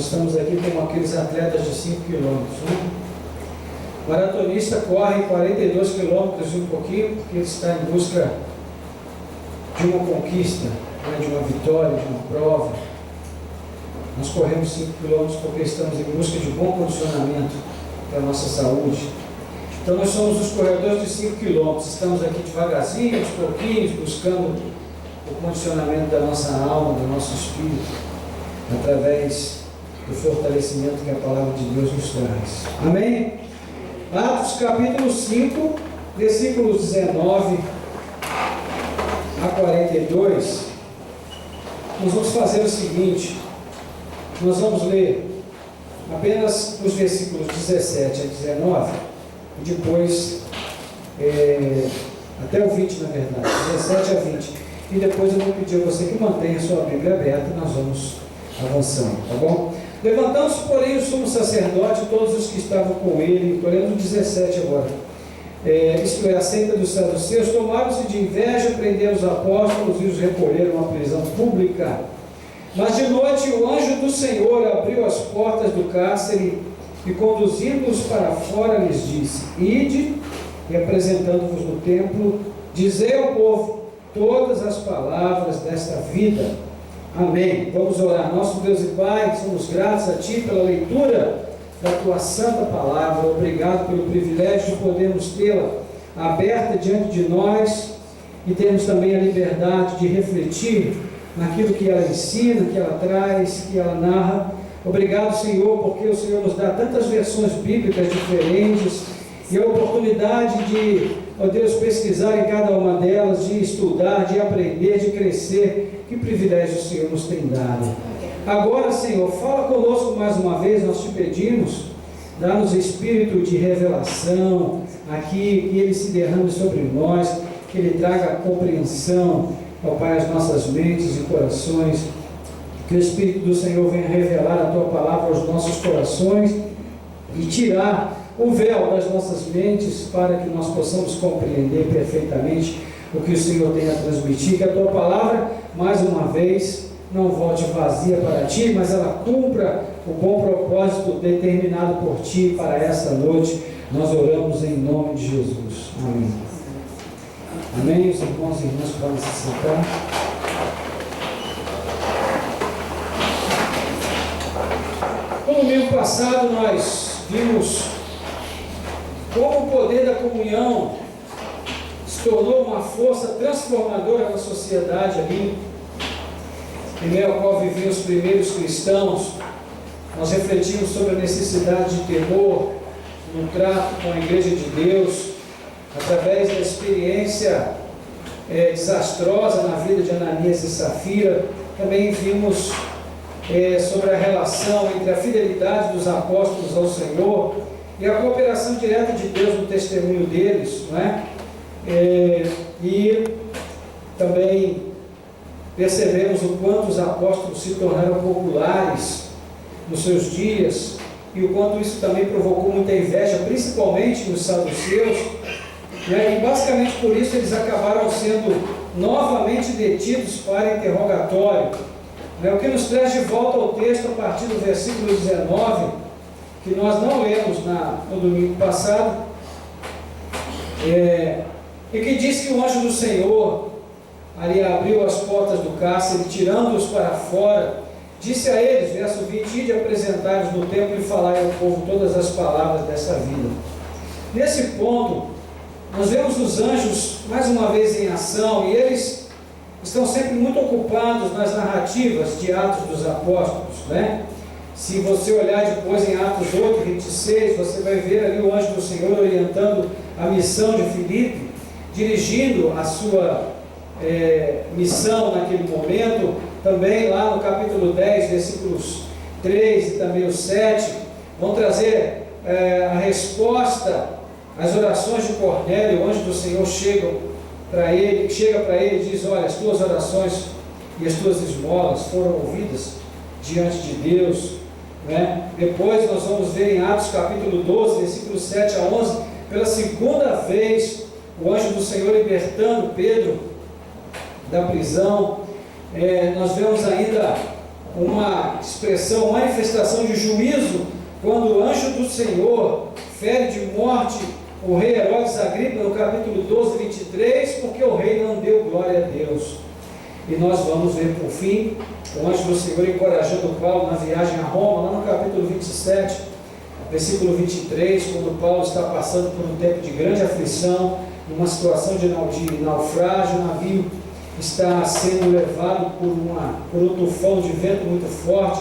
Nós estamos aqui como aqueles atletas de 5 quilômetros. O maratonista corre 42 quilômetros e um pouquinho, porque ele está em busca de uma conquista, né, de uma vitória, de uma prova. Nós corremos 5 quilômetros porque estamos em busca de bom condicionamento para a nossa saúde. Então nós somos os corredores de 5 quilômetros. Estamos aqui devagarzinho, aos pouquinhos, buscando o condicionamento da nossa alma, do nosso espírito, através do fortalecimento que a palavra de Deus nos traz. Amém? Atos capítulo 5, versículos 19 a 42. Nós vamos fazer o seguinte: nós vamos ler apenas os versículos 17 a 19 e depois até o 20, na verdade, 17 a 20, e depois eu vou pedir a você que mantenha a sua Bíblia aberta e nós vamos avançando, tá bom? Levantando-se, porém, o sumo sacerdote e todos os que estavam com ele, estou lendo o 17 agora, isto é, a seita dos saduceus, tomaram-se de inveja, prenderam os apóstolos e os recolheram à prisão pública. Mas de noite o anjo do Senhor abriu as portas do cárcere e, conduzindo-os para fora, lhes disse: Ide, e apresentando-vos no templo, dizei ao povo todas as palavras desta vida. Amém. Vamos orar. Nosso Deus e Pai, somos gratos a Ti pela leitura da Tua santa palavra. Obrigado pelo privilégio de podermos tê-la aberta diante de nós e termos também a liberdade de refletir naquilo que ela ensina, que ela traz, que ela narra. Obrigado, Senhor, porque o Senhor nos dá tantas versões bíblicas diferentes e a oportunidade de, ó Deus, pesquisar em cada uma delas, de estudar, de aprender, de crescer. Que privilégio o Senhor nos tem dado. Agora, Senhor, fala conosco mais uma vez, nós te pedimos, dá-nos espírito de revelação aqui, que Ele se derrame sobre nós, que Ele traga compreensão, ó Pai, às nossas mentes e corações, que o Espírito do Senhor venha revelar a Tua palavra aos nossos corações e tirar o véu das nossas mentes para que nós possamos compreender perfeitamente o que o Senhor tem a transmitir, que a Tua palavra, mais uma vez, não volte vazia para Ti, mas ela cumpra o bom propósito determinado por Ti para esta noite. Nós oramos em nome de Jesus. Amém. Amém. Os irmãos e irmãs podem se sentar. No domingo passado nós vimos como o poder da comunhão se tornou uma força transformadora na sociedade ali, em meio ao qual viviam os primeiros cristãos. Nós refletimos sobre a necessidade de temor no trato com a Igreja de Deus, através da experiência desastrosa na vida de Ananias e Safira. Também vimos sobre a relação entre a fidelidade dos apóstolos ao Senhor e a cooperação direta de Deus no testemunho deles, não é? E também percebemos o quanto os apóstolos se tornaram populares nos seus dias e o quanto isso também provocou muita inveja, principalmente nos saduceus, né? E basicamente por isso eles acabaram sendo novamente detidos para interrogatório, né? O que nos traz de volta ao texto a partir do versículo 19, que nós não lemos no domingo passado, e que diz que o anjo do Senhor ali abriu as portas do cárcere, tirando-os para fora, disse a eles, verso 20: Ide apresentar-os no templo e falai ao povo todas as palavras dessa vida. Nesse ponto, nós vemos os anjos mais uma vez em ação, e eles estão sempre muito ocupados nas narrativas de Atos dos Apóstolos, né? Se você olhar depois em Atos 8, 26, você vai ver ali o anjo do Senhor orientando a missão de Filipe, dirigindo a sua missão naquele momento. Também lá no capítulo 10, versículos 3 e também o 7, vão trazer a resposta às orações de Cornélio. O anjo do Senhor chega para ele e diz: olha, as tuas orações e as tuas esmolas foram ouvidas diante de Deus, né? Depois nós vamos ver em Atos capítulo 12, versículos 7 a 11, pela segunda vez, o anjo do Senhor libertando Pedro da prisão. Nós vemos ainda uma expressão, manifestação de juízo, quando o anjo do Senhor fere de morte o rei Herodes Agripa, no capítulo 12, 23, porque o rei não deu glória a Deus. E nós vamos ver por fim o anjo do Senhor encorajando Paulo na viagem a Roma, lá no capítulo 27, versículo 23, quando Paulo está passando por um tempo de grande aflição, numa situação de naufrágio, o navio está sendo levado por um tufão de vento muito forte,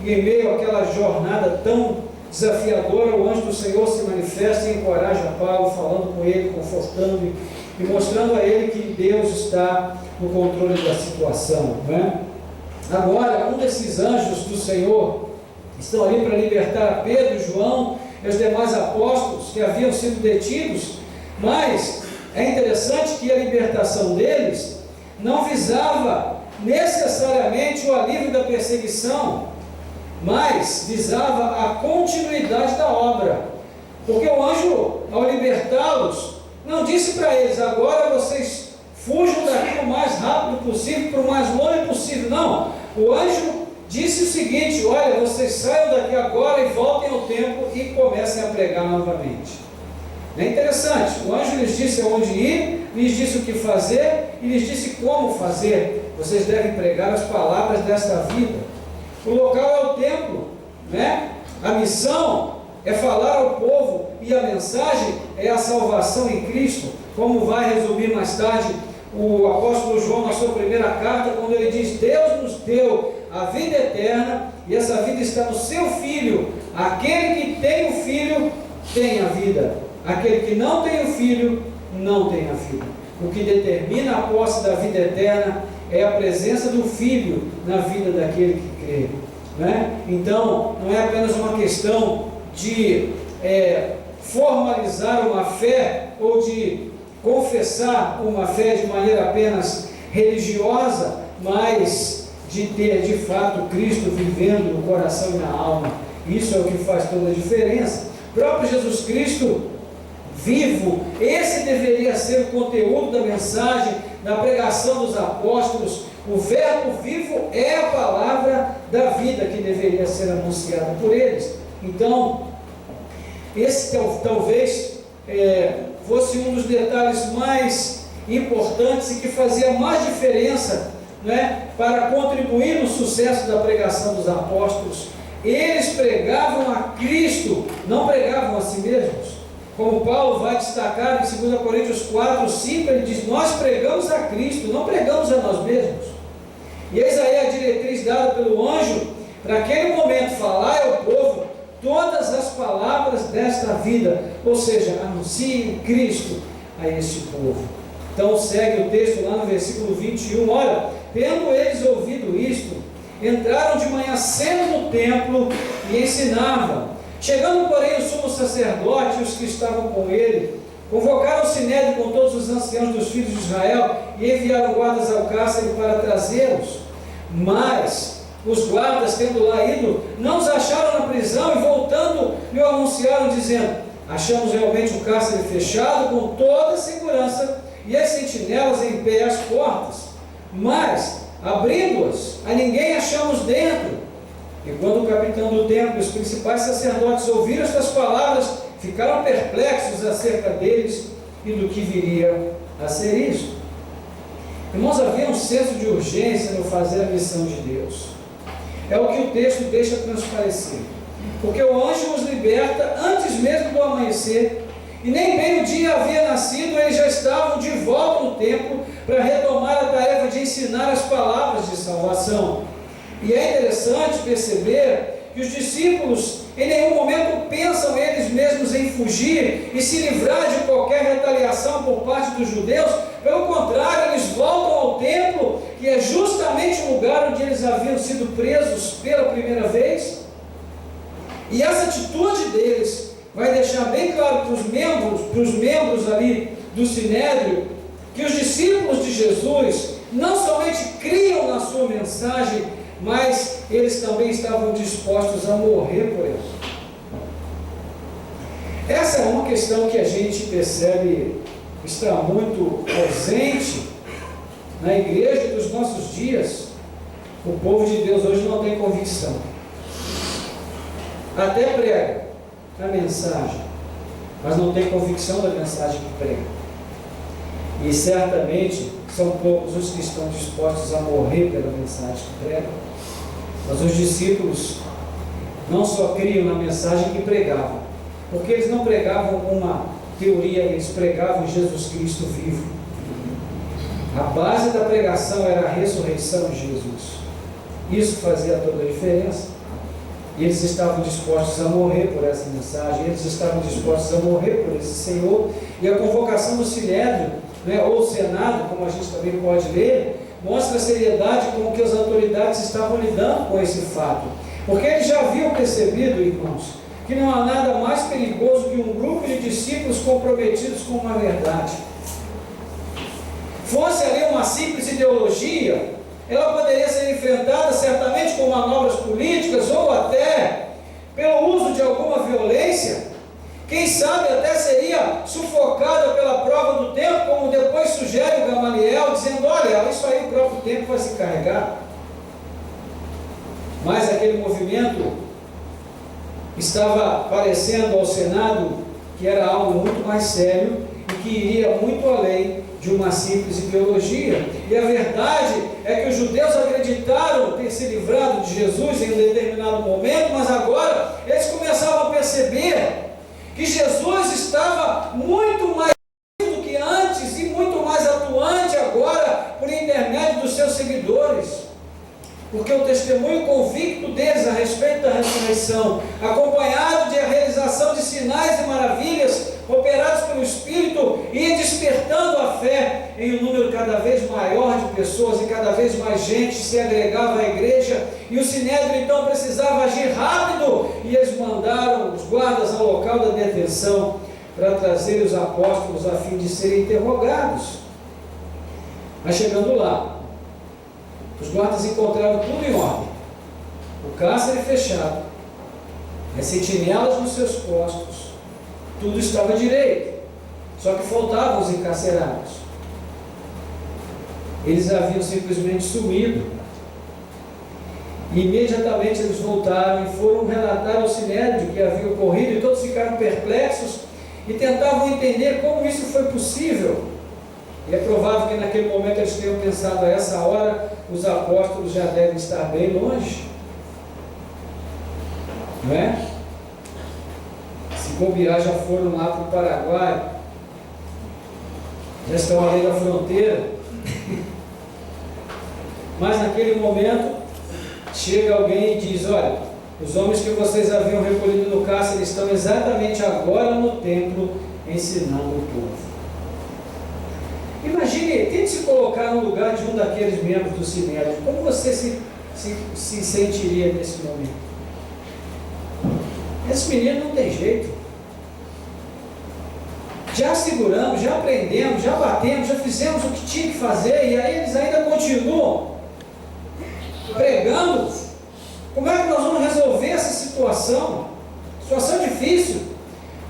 e em meio àquela jornada tão desafiadora, o anjo do Senhor se manifesta e encoraja Paulo, falando com ele, confortando e mostrando a ele que Deus está no controle da situação, não é? Agora, um desses anjos do Senhor estão ali para libertar Pedro, João e os demais apóstolos que haviam sido detidos, mas é interessante que a libertação deles não visava necessariamente o alívio da perseguição, mas visava a continuidade da obra, porque o anjo, ao libertá-los, não disse para eles: agora vocês fujam daqui o mais rápido possível, para o mais longe possível. Não, o anjo disse o seguinte: olha, vocês saiam daqui agora e voltem ao templo e comecem a pregar novamente. É interessante, o anjo lhes disse aonde ir, lhes disse o que fazer e lhes disse como fazer. Vocês devem pregar as palavras desta vida. O local é o templo, né? A missão é falar ao povo e a mensagem é a salvação em Cristo, como vai resumir mais tarde o apóstolo João na sua primeira carta, quando ele diz: Deus nos deu a vida eterna e essa vida está no seu Filho. Aquele que tem o Filho tem a vida, aquele que não tem o Filho não tem a vida. O que determina a posse da vida eterna é a presença do Filho na vida daquele que crê, né? Então, não é apenas uma questão de formalizar uma fé ou de confessar uma fé de maneira apenas religiosa, mas de ter de fato Cristo vivendo no coração e na alma. Isso é o que faz toda a diferença. O próprio Jesus Cristo vivo, esse deveria ser o conteúdo da mensagem, da pregação dos apóstolos. O verbo vivo é a palavra da vida que deveria ser anunciada por eles. Então, esse talvez fosse um dos detalhes mais importantes e que fazia mais diferença, né, para contribuir no sucesso da pregação dos apóstolos. Eles pregavam a Cristo, não pregavam a si mesmos. Como Paulo vai destacar em 2 Coríntios 4, 5, ele diz: nós pregamos a Cristo, não pregamos a nós mesmos. E eis aí a diretriz dada pelo anjo, para aquele momento falar ao povo todas as palavras desta vida, ou seja, anunciem Cristo a este povo. Então segue o texto lá no versículo 21, olha, tendo eles ouvido isto, entraram de manhã cedo no templo e ensinavam. Chegando, porém, o sumo sacerdote e os que estavam com ele, convocaram o sinédrio com todos os anciãos dos filhos de Israel e enviaram guardas ao cárcere para trazê-los. Mas os guardas, tendo lá ido, não os acharam na prisão e, voltando, lhe anunciaram, dizendo: achamos realmente o cárcere fechado com toda a segurança e as sentinelas em pé às portas, mas, abrindo-as, a ninguém achamos dentro. E quando o capitão do templo e os principais sacerdotes ouviram estas palavras, ficaram perplexos acerca deles e do que viria a ser isso. Irmãos, havia um senso de urgência no fazer a missão de Deus. É o que o texto deixa transparecer. Porque o anjo os liberta antes mesmo do amanhecer, e nem bem o dia havia nascido, eles já estavam de volta no templo para retomar a tarefa de ensinar as palavras de salvação. E é interessante perceber que os discípulos em nenhum momento pensam eles mesmos em fugir e se livrar de qualquer retaliação por parte dos judeus. Pelo contrário, eles voltam ao templo, que é justamente o lugar onde eles haviam sido presos pela primeira vez. E essa atitude deles vai deixar bem claro para os membros ali do Sinédrio, que os discípulos de Jesus não somente criam na sua mensagem, mas eles também estavam dispostos a morrer por ela. Essa é uma questão que a gente percebe está muito ausente na igreja dos nossos dias. O povo de Deus hoje não tem convicção. Até prega a mensagem, mas não tem convicção da mensagem que prega. E certamente são poucos os que estão dispostos a morrer pela mensagem que pregam. Mas os discípulos não só criam na mensagem que pregavam, porque eles não pregavam uma teoria, eles pregavam Jesus Cristo vivo. A base da pregação era a ressurreição de Jesus. Isso fazia toda a diferença. E eles estavam dispostos a morrer por essa mensagem, eles estavam dispostos a morrer por esse Senhor. E a convocação do Sinédrio, ou Senado, como a gente também pode ler, mostra a seriedade com que as autoridades estavam lidando com esse fato. Porque eles já haviam percebido, irmãos, que não há nada mais perigoso que um grupo de discípulos comprometidos com uma verdade. Fosse ali uma simples ideologia, ela poderia ser enfrentada certamente com manobras políticas ou até pelo uso de alguma violência. Quem sabe até seria sufocada pela prova do tempo, como depois sugere o Gamaliel, dizendo: olha, isso aí o próprio tempo vai se carregar. Mas aquele movimento estava parecendo ao Senado que era algo muito mais sério e que iria muito além de uma simples ideologia. E a verdade é que os judeus acreditaram ter se livrado de Jesus em um determinado momento, mas agora eles começavam a perceber que Jesus estava muito mais do que antes e muito mais atuante agora por intermédio dos seus seguidores. Porque o testemunho convicto deles a respeito da ressurreição, acompanhado de a realização de sinais e maravilhas operados pelo Espírito, ia despertando a fé em um número cada vez maior de pessoas, e cada vez mais gente se agregava à igreja, e o Sinédrio então precisava agir rápido, e eles mandaram os guardas ao local da detenção para trazer os apóstolos a fim de serem interrogados. Mas chegando lá, os guardas encontraram tudo em ordem, o cárcere fechado, as sentinelas nos seus postos, tudo estava direito, só que faltavam os encarcerados. Eles haviam simplesmente sumido. E imediatamente eles voltaram e foram relatar ao Sinédrio o que havia ocorrido, e todos ficaram perplexos e tentavam entender como isso foi possível. E é provável que naquele momento eles tenham pensado: a essa hora os apóstolos já devem estar bem longe, não é? Se bobear, já foram lá para o Paraguai, já estão ali na fronteira. Mas naquele momento chega alguém e diz: olha, os homens que vocês haviam recolhido no cárcere estão exatamente agora no templo ensinando o povo. Imagine, tente se colocar no lugar de um daqueles membros do Sinédrio. Como você se sentiria nesse momento? Esse menino não tem jeito. Já seguramos, já aprendemos, já batemos, já fizemos o que tinha que fazer, e aí eles ainda continuam pregando. Como é que nós vamos resolver essa situação? Situação difícil.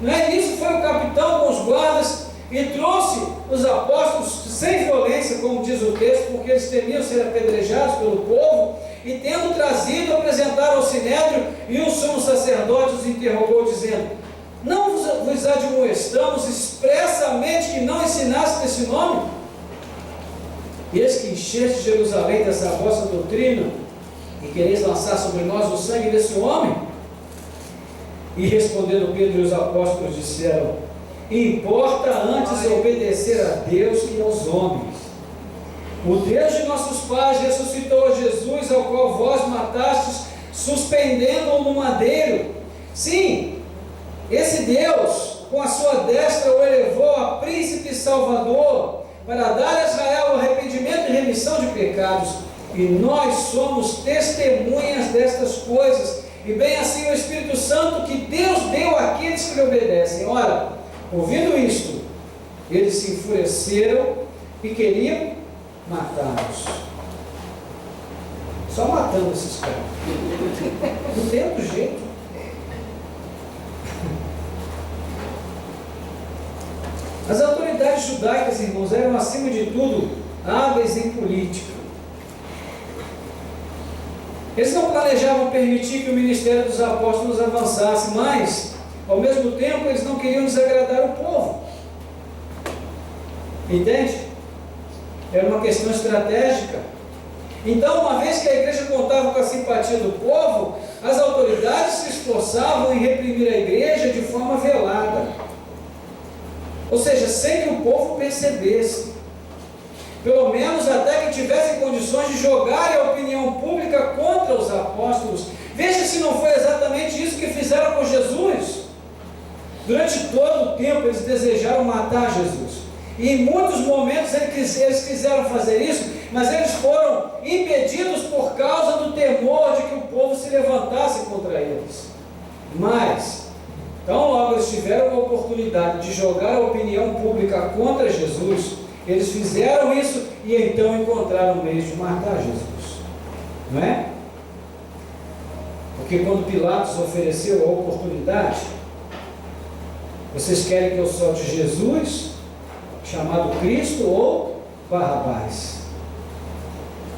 Não é? Nisso foi o capitão com os guardas e trouxe os apóstolos sem violência, como diz o texto, porque eles temiam ser apedrejados pelo povo, e tendo trazido, apresentaram ao Sinédrio, e o sumo sacerdote os interrogou, dizendo: não vos admoestamos expressamente que não ensinaste esse nome? E eis que encheste Jerusalém dessa vossa doutrina, e quereis lançar sobre nós o sangue desse homem? E respondendo Pedro e os apóstolos disseram: importa antes obedecer a Deus que aos homens. O Deus de nossos pais ressuscitou a Jesus, ao qual vós matastes, suspendendo-o no madeiro. Sim, esse Deus, com a sua destra, o elevou a príncipe salvador, para dar a Israel o arrependimento e remissão de pecados. E nós somos testemunhas destas coisas, e bem assim o Espírito Santo que Deus deu àqueles que lhe obedecem. Ora, ouvindo isto, eles se enfureceram e queriam matá-los. Só matando esses caras. Não tem outro jeito. As autoridades judaicas, irmãos, eram acima de tudo hábeis em política. Eles não planejavam permitir que o ministério dos apóstolos avançasse, mas, ao mesmo tempo, eles não queriam desagradar o povo. Entende? Era uma questão estratégica. Então, uma vez que a igreja contava com a simpatia do povo, as autoridades se esforçavam em reprimir a igreja de forma velada. Ou seja, sem que o povo percebesse. Pelo menos até que tivessem condições de jogar a opinião pública contra os apóstolos. Veja se não foi exatamente isso que fizeram com Jesus. Durante todo o tempo eles desejaram matar Jesus. E em muitos momentos eles quiseram fazer isso, mas eles foram impedidos por causa do temor de que o povo se levantasse contra eles. Mas, tão logo eles tiveram a oportunidade de jogar a opinião pública contra Jesus, eles fizeram isso e então encontraram meios de matar Jesus. Não é? Porque quando Pilatos ofereceu a oportunidade, vocês querem que eu solte Jesus, chamado Cristo, ou Barrabás?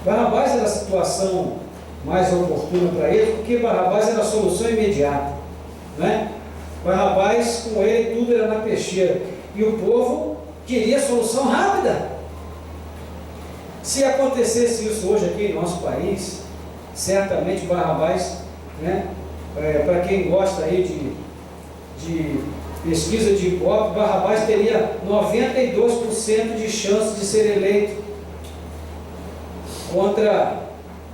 Barrabás era a situação mais oportuna para ele, porque Barrabás era a solução imediata, né? Barrabás, com ele, tudo era na peixeira, e o povo queria solução rápida. Se acontecesse isso hoje aqui em nosso país, certamente Barrabás, né, para quem gosta aí de pesquisa de Ibope, Barrabás teria 92% de chance de ser eleito, contra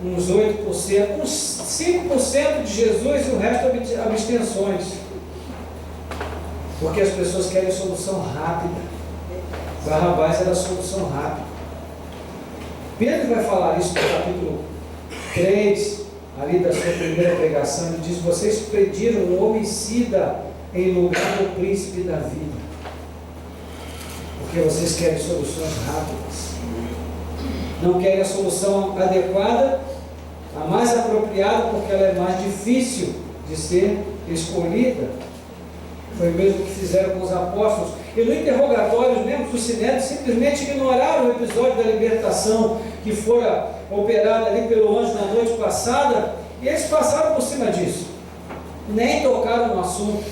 uns 8%, uns 5% de Jesus e o resto abstenções, porque as pessoas querem solução rápida. Barrabás era a solução rápida. Pedro vai falar isso no capítulo 3, ali da sua primeira pregação. Ele diz: vocês pediram um homicida em lugar do príncipe da vida, porque vocês querem soluções rápidas, não querem a solução adequada, a mais apropriada, porque ela é mais difícil de ser escolhida. Foi mesmo que fizeram com os apóstolos. E no interrogatório, os membros do Sinédrio simplesmente ignoraram o episódio da libertação que fora operada ali pelo anjo na noite passada, e eles passaram por cima disso, nem tocaram no assunto.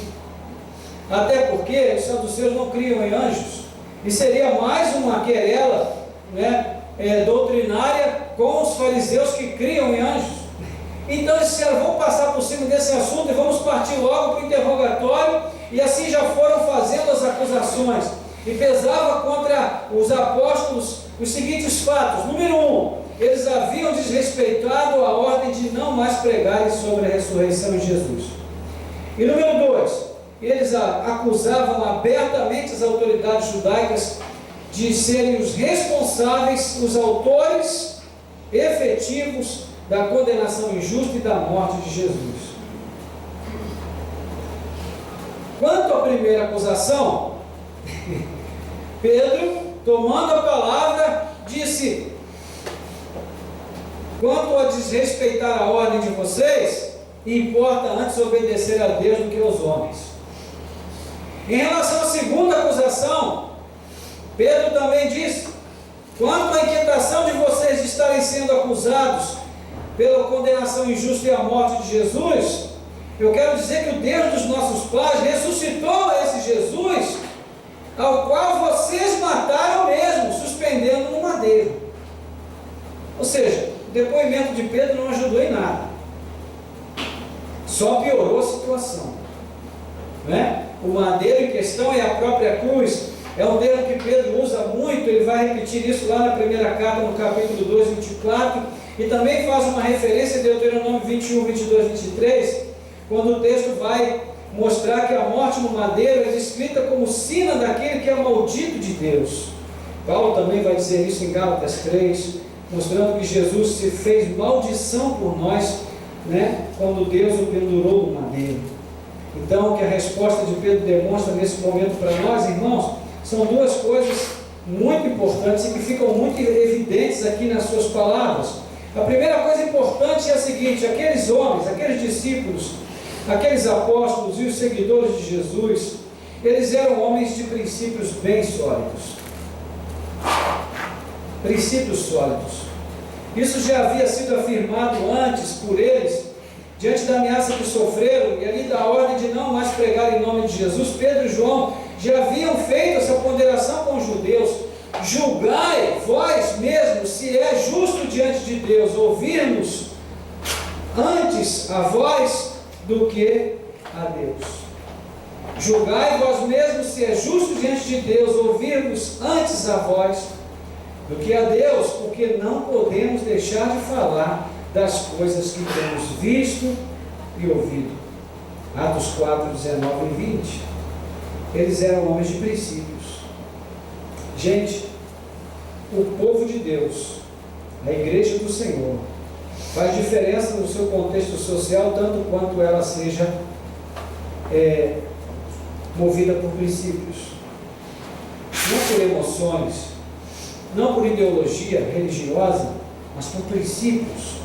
Até porque os saduceus não criam em anjos, e seria mais uma querela, né, doutrinária com os fariseus que criam em anjos. Então eles disseram: vamos passar por cima desse assunto e vamos partir logo para o interrogatório. E assim já foram fazendo as acusações, e pesava contra os apóstolos os seguintes fatos. Número 1, eles haviam desrespeitado a ordem de não mais pregarem sobre a ressurreição de Jesus. E número 2, eles acusavam abertamente as autoridades judaicas de serem os responsáveis, os autores efetivos da condenação injusta e da morte de Jesus. Quanto à primeira acusação, Pedro, tomando a palavra, disse: quanto a desrespeitar a ordem de vocês, importa antes obedecer a Deus do que aos homens. Em relação à segunda acusação, Pedro também disse: quanto à inquietação de vocês de estarem sendo acusados pela condenação injusta e a morte de Jesus, eu quero dizer que o Deus dos nossos pais ressuscitou esse Jesus, ao qual vocês mataram mesmo, suspendendo no madeiro. Ou seja, o depoimento de Pedro não ajudou em nada, só piorou a situação, né? O madeiro em questão é a própria cruz. É um termo que Pedro usa muito, ele vai repetir isso lá na primeira carta, no capítulo 2, 24, e também faz uma referência em Deuteronômio 21, 22, 23, quando o texto vai mostrar que a morte no madeiro é descrita como sina daquele que é maldito de Deus. Paulo também vai dizer isso em Gálatas 3, mostrando que Jesus se fez maldição por nós, né, quando Deus o pendurou no madeiro. Então, o que a resposta de Pedro demonstra nesse momento para nós, irmãos, são duas coisas muito importantes e que ficam muito evidentes aqui nas suas palavras. A primeira coisa importante é a seguinte: aqueles homens, aqueles discípulos, aqueles apóstolos e os seguidores de Jesus, eles eram homens de princípios bem sólidos. Princípios sólidos. Isso já havia sido afirmado antes por eles, diante da ameaça que sofreram, e ali da ordem de não mais pregar em nome de Jesus. Pedro e João já haviam feito essa ponderação com os judeus: julgai vós mesmos se é justo diante de Deus ouvirmos antes a vós do que a Deus. Julgai vós mesmos se é justo diante de Deus ouvirmos antes a vós do que a Deus, porque não podemos deixar de falar das coisas que temos visto e ouvido. Atos 4, 19 e 20. Eles eram homens de princípios. Gente, o povo de Deus, a igreja do Senhor, faz diferença no seu contexto social, tanto quanto ela seja movida por princípios, não por emoções, não por ideologia religiosa, mas por princípios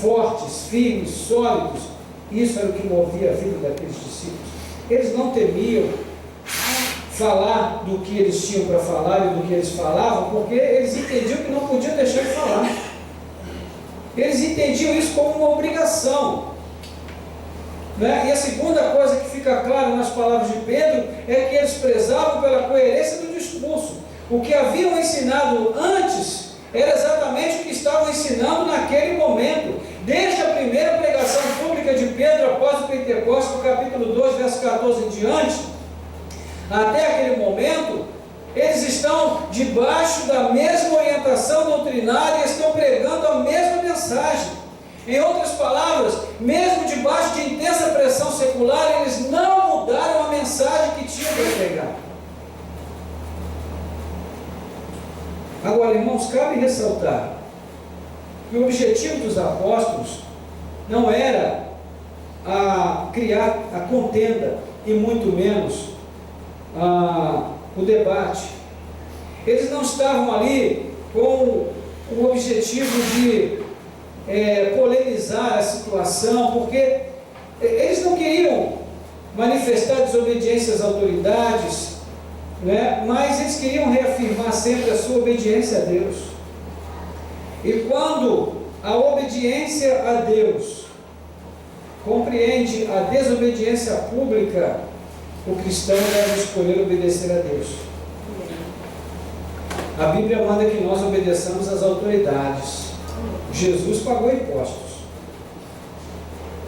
fortes, firmes, sólidos. Isso era o que movia a vida daqueles discípulos. Eles não temiam falar do que eles tinham para falar e do que eles falavam, porque eles entendiam que não podiam deixar de falar. Eles entendiam isso como uma obrigação. E a segunda coisa que fica clara nas palavras de Pedro é que eles prezavam pela coerência do discurso. O que haviam ensinado antes era exatamente o que estavam ensinando naquele momento. Desde a primeira pregação pública de Pedro após o Pentecostes, no capítulo 2, verso 14 em diante, até aquele momento, eles estão debaixo da mesma orientação doutrinária e estão pregando a mesma mensagem. Em outras palavras, mesmo debaixo de intensa pressão secular, eles não mudaram a mensagem que tinham para pregar. Agora, irmãos, cabe ressaltar que o objetivo dos apóstolos não era criar a contenda e muito menos o debate. Eles não estavam ali com o objetivo de polemizar a situação, porque eles não queriam manifestar desobediência às autoridades, mas eles queriam reafirmar sempre a sua obediência a Deus. E quando a obediência a Deus compreende a desobediência pública, o cristão deve escolher obedecer a Deus. A Bíblia manda que nós obedeçamos às autoridades. Jesus pagou impostos.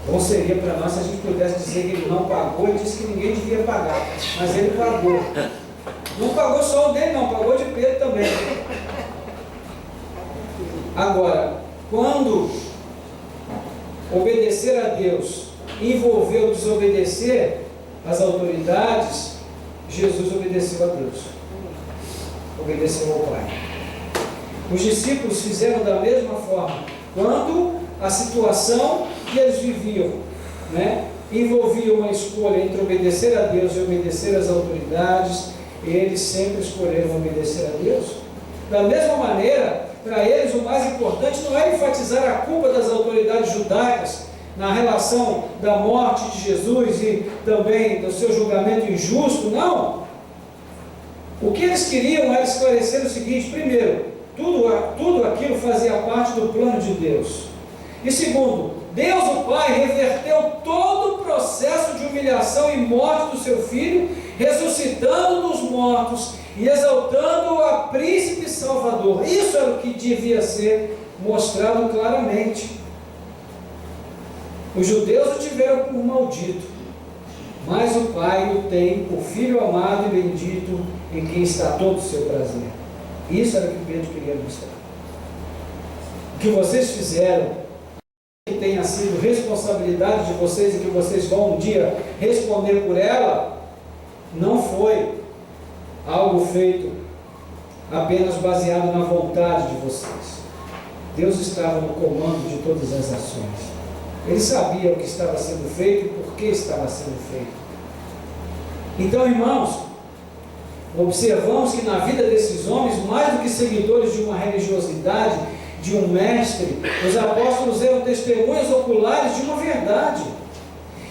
Bom seria para nós se a gente pudesse dizer que ele não pagou e disse que ninguém devia pagar, mas ele pagou. Não pagou só o dele, não, pagou de Pedro também. Agora, quando obedecer a Deus envolveu desobedecer às autoridades, Jesus obedeceu a Deus, obedeceu ao Pai. Os discípulos fizeram da mesma forma. Quando a situação que eles viviam envolvia uma escolha entre obedecer a Deus e obedecer às autoridades, eles sempre escolheram obedecer a Deus. Da mesma maneira, para eles o mais importante não era enfatizar a culpa das autoridades judaicas na relação da morte de Jesus e também do seu julgamento injusto, não. O que eles queriam era esclarecer o seguinte: primeiro, tudo aquilo fazia parte do plano de Deus. E segundo, Deus o Pai reverteu todo o processo de humilhação e morte do seu Filho, ressuscitando dos mortos e exaltando-o a príncipe salvador. Isso era o que devia ser mostrado claramente. Os judeus o tiveram por maldito, mas o Pai o tem por Filho amado e bendito, em quem está todo o seu prazer. Isso era o que Pedro queria mostrar. O que vocês fizeram, que tenha sido responsabilidade de vocês e que vocês vão um dia responder por ela, não foi algo feito apenas baseado na vontade de vocês. Deus estava no comando de todas as ações. Ele sabia o que estava sendo feito e por que estava sendo feito. Então, irmãos, observamos que na vida desses homens, mais do que seguidores de uma religiosidade, de um mestre, os apóstolos eram testemunhas oculares de uma verdade.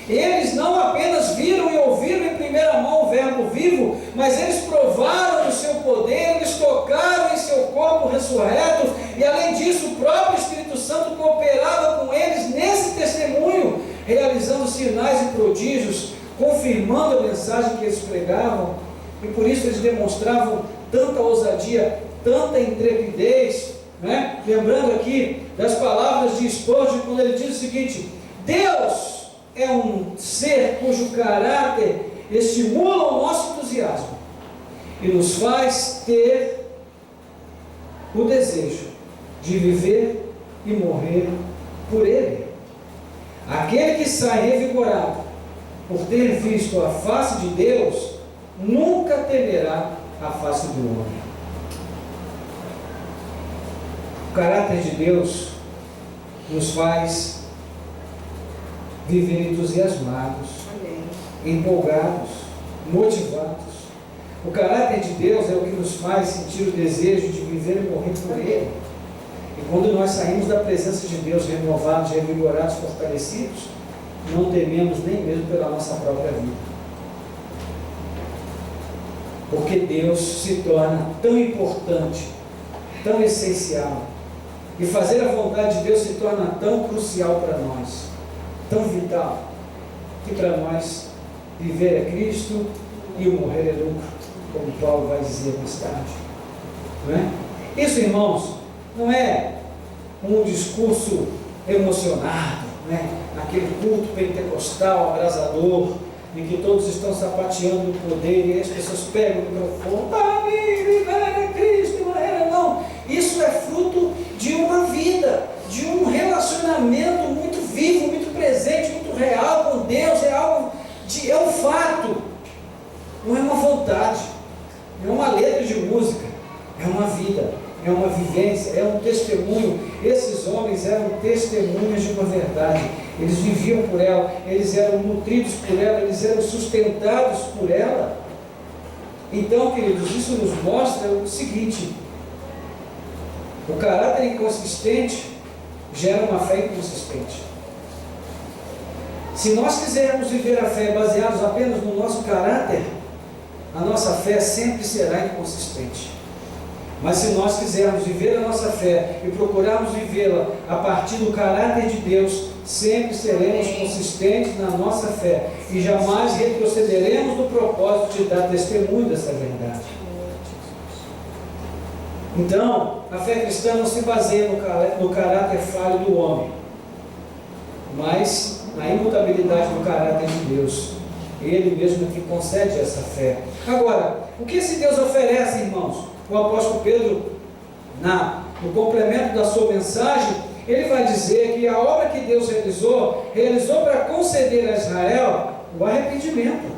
Eles não apenas viram e ouviram em primeira mão o Verbo vivo, mas eles provaram do seu poder, eles tocaram em seu corpo ressurreto, e além disso, o próprio sinais e prodígios, confirmando a mensagem que eles pregavam, e por isso eles demonstravam tanta ousadia, tanta intrepidez, né? Lembrando aqui das palavras de Spurgeon, quando ele diz o seguinte: Deus é um ser cujo caráter estimula o nosso entusiasmo e nos faz ter o desejo de viver e morrer por Ele. Aquele que sai revigorado por ter visto a face de Deus, nunca temerá a face do homem. O caráter de Deus nos faz viver entusiasmados, empolgados, motivados. O caráter de Deus é o que nos faz sentir o desejo de viver e morrer por Ele. E quando nós saímos da presença de Deus renovados, revigorados, fortalecidos, não tememos nem mesmo pela nossa própria vida. Porque Deus se torna tão importante, tão essencial, e fazer a vontade de Deus se torna tão crucial para nós, tão vital, que para nós viver é Cristo e o morrer é lucro, como Paulo vai dizer mais tarde. Não é? Isso, irmãos, não é um discurso emocionado, não é? Aquele culto pentecostal, abrasador, em que todos estão sapateando no poder e as pessoas pegam o microfone, viver é Cristo, não. Isso é fruto de uma vida, de um relacionamento muito vivo, muito presente, muito real com Deus. É um fato, não é uma vontade, não é uma letra de música, é uma vida, é uma vivência, é um testemunho. Esses homens eram testemunhas de uma verdade, eles viviam por ela, eles eram nutridos por ela, eles eram sustentados por ela. Então, queridos, isso nos mostra o seguinte: o caráter inconsistente gera uma fé inconsistente. Se nós quisermos viver a fé baseados apenas no nosso caráter, a nossa fé sempre será inconsistente. Mas se nós quisermos viver a nossa fé e procurarmos vivê-la a partir do caráter de Deus, sempre seremos consistentes na nossa fé e jamais retrocederemos no propósito de dar testemunho dessa verdade. Então, a fé cristã não se baseia no caráter falho do homem, mas na imutabilidade do caráter de Deus. Ele mesmo que concede essa fé. Agora, o que esse Deus oferece, irmãos? O apóstolo Pedro, no complemento da sua mensagem, ele vai dizer que a obra que Deus realizou para conceder a Israel o arrependimento,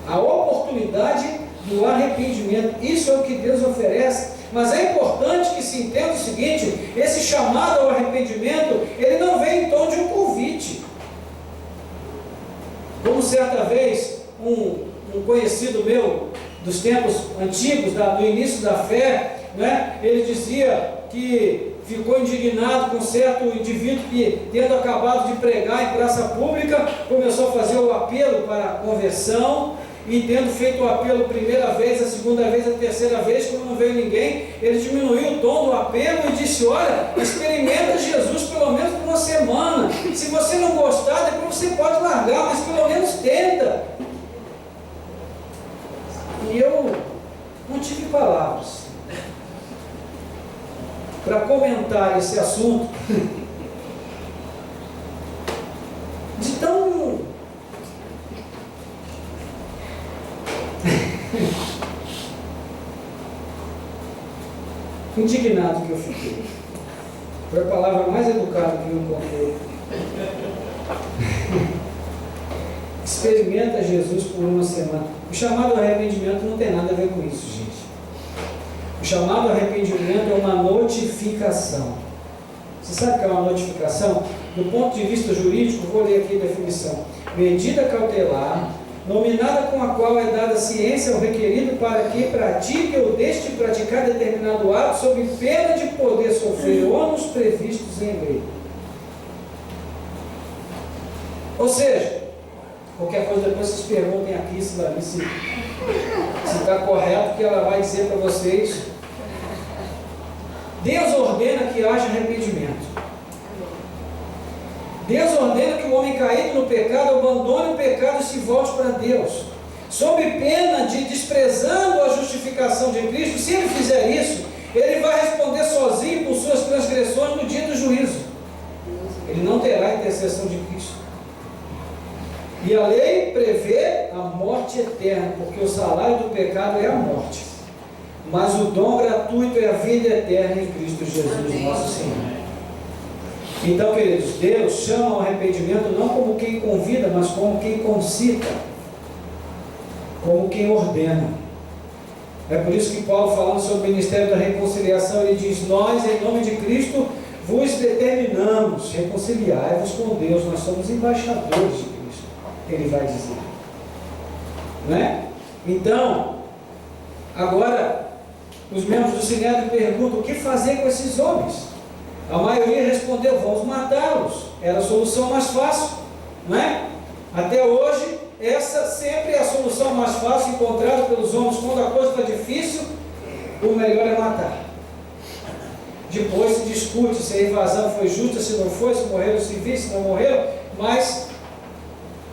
a oportunidade do arrependimento. Isso é o que Deus oferece. Mas é importante que se entenda o seguinte: esse chamado ao arrependimento, ele não vem em tom de um convite. Como certa vez um conhecido meu dos tempos antigos, do início da fé, né, ele dizia que ficou indignado com certo indivíduo que, tendo acabado de pregar em praça pública, começou a fazer o apelo para a conversão, e tendo feito o apelo a primeira vez, a segunda vez, a terceira vez, como não veio ninguém, ele diminuiu o tom do apelo e disse: olha, experimenta Jesus pelo menos por uma semana, se você não gostar, depois você pode largar, mas pelo menos tenta. E eu não tive palavras para comentar esse assunto de tão indignado que eu fiquei. Foi a palavra mais educada que eu encontrei. Experimenta Jesus por uma semana. O chamado ao arrependimento não tem nada a ver com isso, gente. O chamado ao arrependimento é uma notificação. Você sabe o que é uma notificação? Do ponto de vista jurídico, vou ler aqui a definição: medida cautelar, nominada com a qual é dada ciência ao requerido para que pratique ou deixe de praticar determinado ato sob pena de poder sofrer ônus previstos em lei. Ou seja, qualquer coisa depois vocês perguntem aqui se está correto, que ela vai dizer para vocês. Deus ordena que haja arrependimento. Deus ordena que o homem caído no pecado abandone o pecado e se volte para Deus, sob pena de, desprezando a justificação de Cristo. Se ele fizer isso, ele vai responder sozinho por suas transgressões no dia do juízo. Ele não terá intercessão de Cristo. E a lei prevê a morte eterna, porque o salário do pecado é a morte, mas o dom gratuito é a vida eterna em Cristo Jesus, nosso Senhor. Então, queridos, Deus chama ao arrependimento não como quem convida, mas como quem concita, como quem ordena. É por isso que Paulo, falando sobre o ministério da reconciliação, ele diz: nós, em nome de Cristo, vos determinamos, reconciliai-vos com Deus. Nós somos embaixadores de Cristo, ele vai dizer, né? Então, agora, os membros do Sinédrio perguntam: o que fazer com esses homens? A maioria respondeu: vamos matá-los. Era a solução mais fácil, não é? Até hoje, essa sempre é a solução mais fácil encontrada pelos homens. Quando a coisa está difícil, o melhor é matar. Depois se discute se a invasão foi justa, se não foi, se morreram civis, se não morreram, mas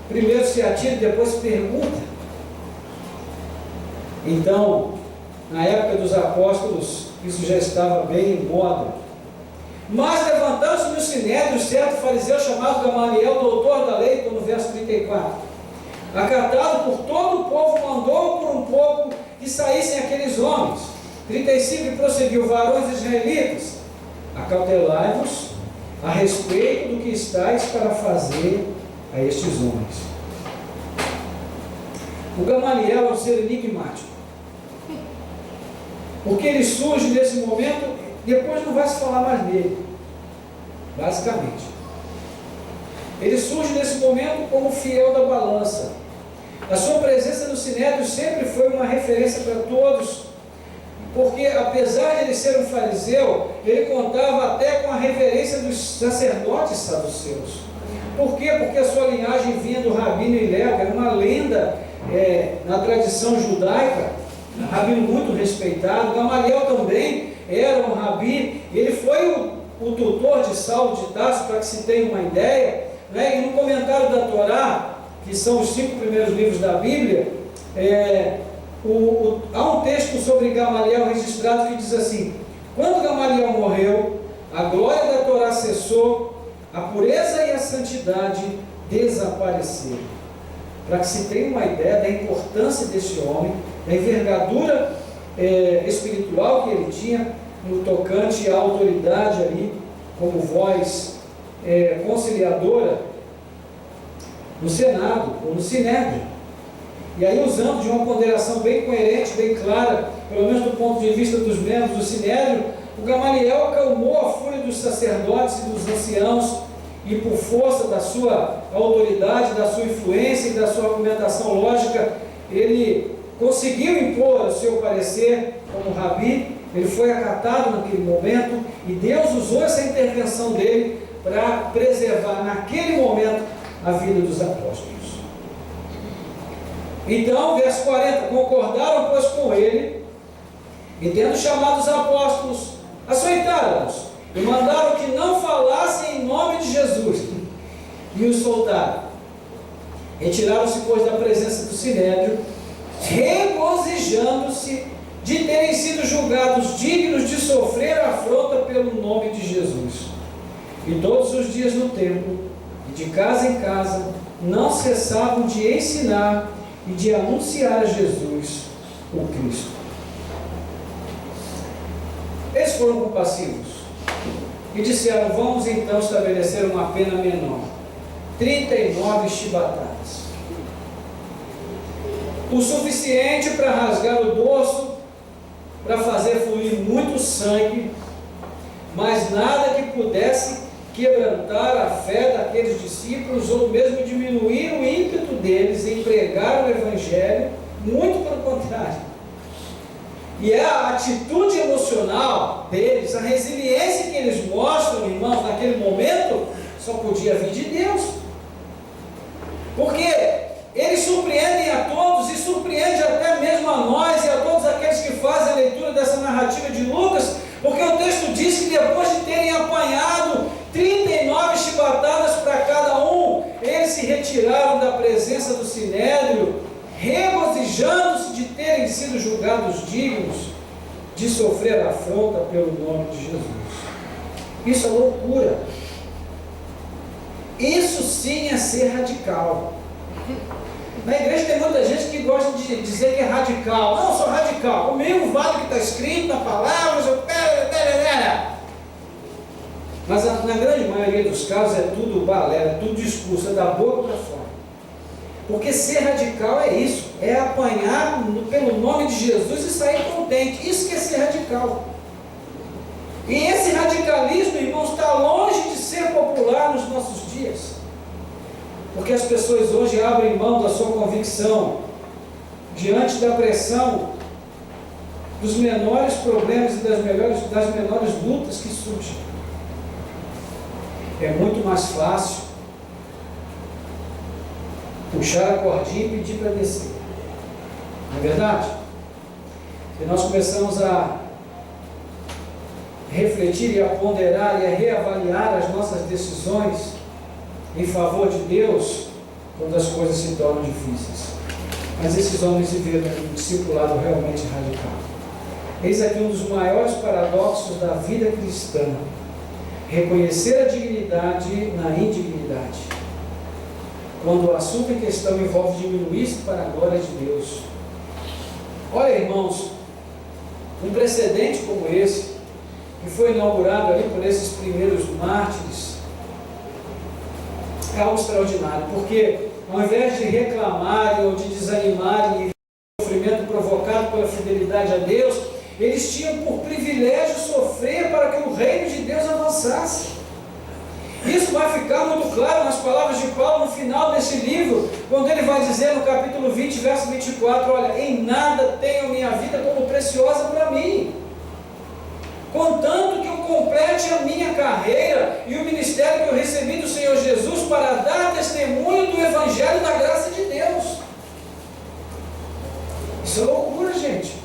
primeiro se atira e depois se pergunta. Então, na época dos apóstolos, isso já estava bem em moda. Mas levantando-se no Sinédrio certo fariseu chamado Gamaliel, doutor da lei, estou no verso 34, acatado por todo o povo, mandou por um pouco que saíssem aqueles homens. 35, e prosseguiu: varões israelitas, acautelai-vos a respeito do que estáis para fazer a estes homens. O Gamaliel é um ser enigmático, porque ele surge nesse momento. Depois não vai se falar mais dele, basicamente. Ele surge nesse momento como fiel da balança. A sua presença no Sinédrio sempre foi uma referência para todos, porque apesar de ele ser um fariseu, ele contava até com a reverência dos sacerdotes saduceus. Por quê? Porque a sua linhagem vinha do Rabino Hillel, era uma lenda na tradição judaica, um rabino muito respeitado. Gamaliel também era um rabi, ele foi o tutor de Saulo de Tarso, para que se tenha uma ideia, né? E no comentário da Torá, que são os 5 primeiros livros da Bíblia, há um texto sobre Gamaliel registrado que diz assim: quando Gamaliel morreu, a glória da Torá cessou, a pureza e a santidade desapareceram. Para que se tenha uma ideia da importância desse homem, da envergadura espiritual que ele tinha no tocante à autoridade ali, como voz conciliadora no Senado ou no Sinédrio. E aí, usando de uma ponderação bem coerente, bem clara, pelo menos do ponto de vista dos membros do Sinédrio, o Gamaliel acalmou a fúria dos sacerdotes e dos anciãos, e por força da sua autoridade, da sua influência e da sua argumentação lógica, ele conseguiu impor o seu parecer como rabi. Ele foi acatado naquele momento, e Deus usou essa intervenção dele para preservar naquele momento a vida dos apóstolos. Então, verso 40, concordaram pois com ele, e tendo chamado os apóstolos, açoitaram-os, e mandaram que não falassem em nome de Jesus, e os soltaram. Retiraram-se pois da presença do Sinédrio, regozijando-se de terem sido julgados dignos de sofrer afronta pelo nome de Jesus. E todos os dias no templo, e de casa em casa, não cessavam de ensinar e de anunciar a Jesus, o Cristo. Eles foram compassivos e disseram: vamos então estabelecer uma pena menor, 39 chibatadas, o suficiente para rasgar o dorso, para fazer fluir muito sangue, mas nada que pudesse quebrantar a fé daqueles discípulos, ou mesmo diminuir o ímpeto deles em pregar o Evangelho, muito pelo contrário. E é a atitude emocional deles, a resiliência que eles mostram, irmãos, naquele momento, só podia vir de Deus. Porque eles surpreendem a todos, e surpreende até mesmo a nós e a todos aqueles que fazem a leitura dessa narrativa de Lucas, porque o texto diz que depois de terem apanhado 39 chibatadas para se retiraram da presença do sinédrio, regozijando-se de terem sido julgados dignos de sofrer afronta pelo nome de Jesus. Isso é loucura. Isso sim é ser radical. Na igreja tem muita gente que gosta de dizer que é radical. Não, eu sou radical. Comigo vale o que está escrito na palavra. Mas na grande maioria dos casos é tudo balela, é tudo discurso, é da boca para fora. Porque ser radical é isso, é apanhar pelo nome de Jesus e sair contente. Isso que é ser radical. E esse radicalismo, irmãos, está longe de ser popular nos nossos dias. Porque as pessoas hoje abrem mão da sua convicção diante da pressão dos menores problemas e das menores lutas que surgem. É muito mais fácil puxar a cordinha e pedir para descer. Não é verdade? E nós começamos a refletir e a ponderar e a reavaliar as nossas decisões em favor de Deus quando as coisas se tornam difíceis. Mas esses homens viveram um discipulado realmente radical. Eis aqui um dos maiores paradoxos da vida cristã: reconhecer a dignidade na indignidade. Quando o assunto em questão envolve diminuir-se para a glória de Deus. Olha, irmãos, um precedente como esse, que foi inaugurado ali por esses primeiros mártires, é algo extraordinário, porque ao invés de reclamarem ou de desanimarem o sofrimento provocado pela fidelidade a Deus, eles tinham por privilégio sofrer para que o reino de Deus avançasse. Isso vai ficar muito claro nas palavras de Paulo no final desse livro, quando ele vai dizer no capítulo 20, verso 24, olha, em nada tenho minha vida como preciosa para mim, contanto que eu complete a minha carreira e o ministério que eu recebi do Senhor Jesus para dar testemunho do Evangelho da graça de Deus. Isso é loucura, gente.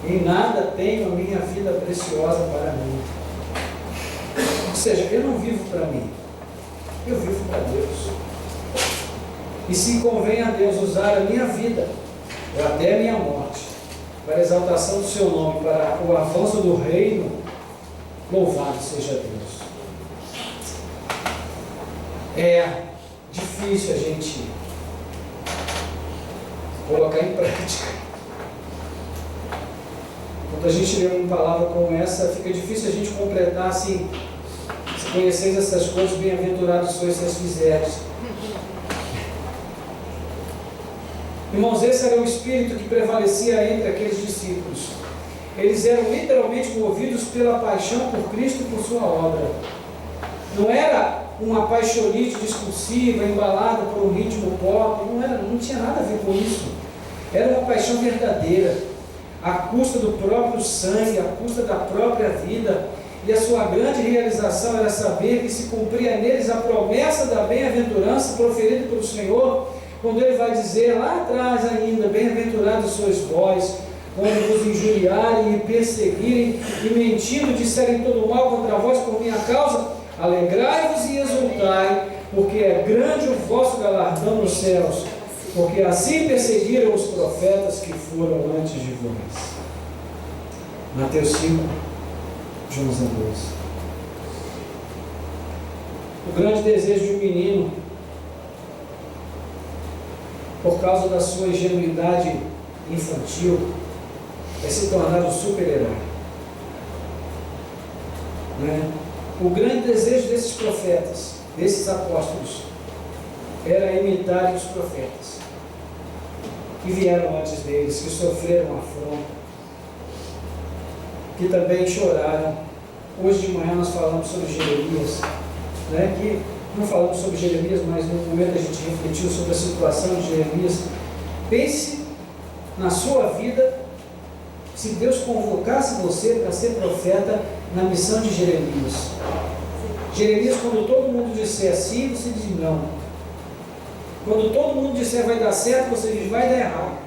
Em nada tenho a minha vida preciosa para mim. Ou seja, eu não vivo para mim, eu vivo para Deus. E se convém a Deus usar a minha vida, ou até a minha morte, para a exaltação do seu nome, para o avanço do reino, louvado seja Deus. É difícil a gente colocar em prática. Quando a gente lê uma palavra como essa, fica difícil a gente completar assim: se conheceis essas coisas, bem-aventurados sois se as fizeres. Irmãos, esse era o espírito que prevalecia entre aqueles discípulos. Eles eram literalmente movidos pela paixão por Cristo e por sua obra. Não era uma paixonite discursiva, embalada por um ritmo pop, não tinha nada a ver com isso. Era uma paixão verdadeira, à custa do próprio sangue, à custa da própria vida. E a sua grande realização era saber que se cumpria neles a promessa da bem-aventurança proferida pelo Senhor, quando Ele vai dizer lá atrás ainda: bem-aventurados sois vós, quando vos injuriarem e perseguirem e mentindo disserem todo mal contra vós por minha causa, alegrai-vos e exultai, porque é grande o vosso galardão nos céus, porque assim perseguiram os profetas que foram antes de vós. Mateus 5, João 12. O grande desejo de um menino, por causa da sua ingenuidade infantil, é se tornar um super-herói. O grande desejo desses profetas, desses apóstolos, era imitarem os profetas que vieram antes deles, que sofreram afronta, que também choraram. Hoje de manhã nós falamos sobre Jeremias, que não falamos sobre Jeremias, mas no momento a gente refletiu sobre a situação de Jeremias. Pense na sua vida, se Deus convocasse você para ser profeta na missão de Jeremias. Jeremias, quando todo mundo disser sim, você diz não. Quando todo mundo disser vai dar certo, você diz vai dar errado.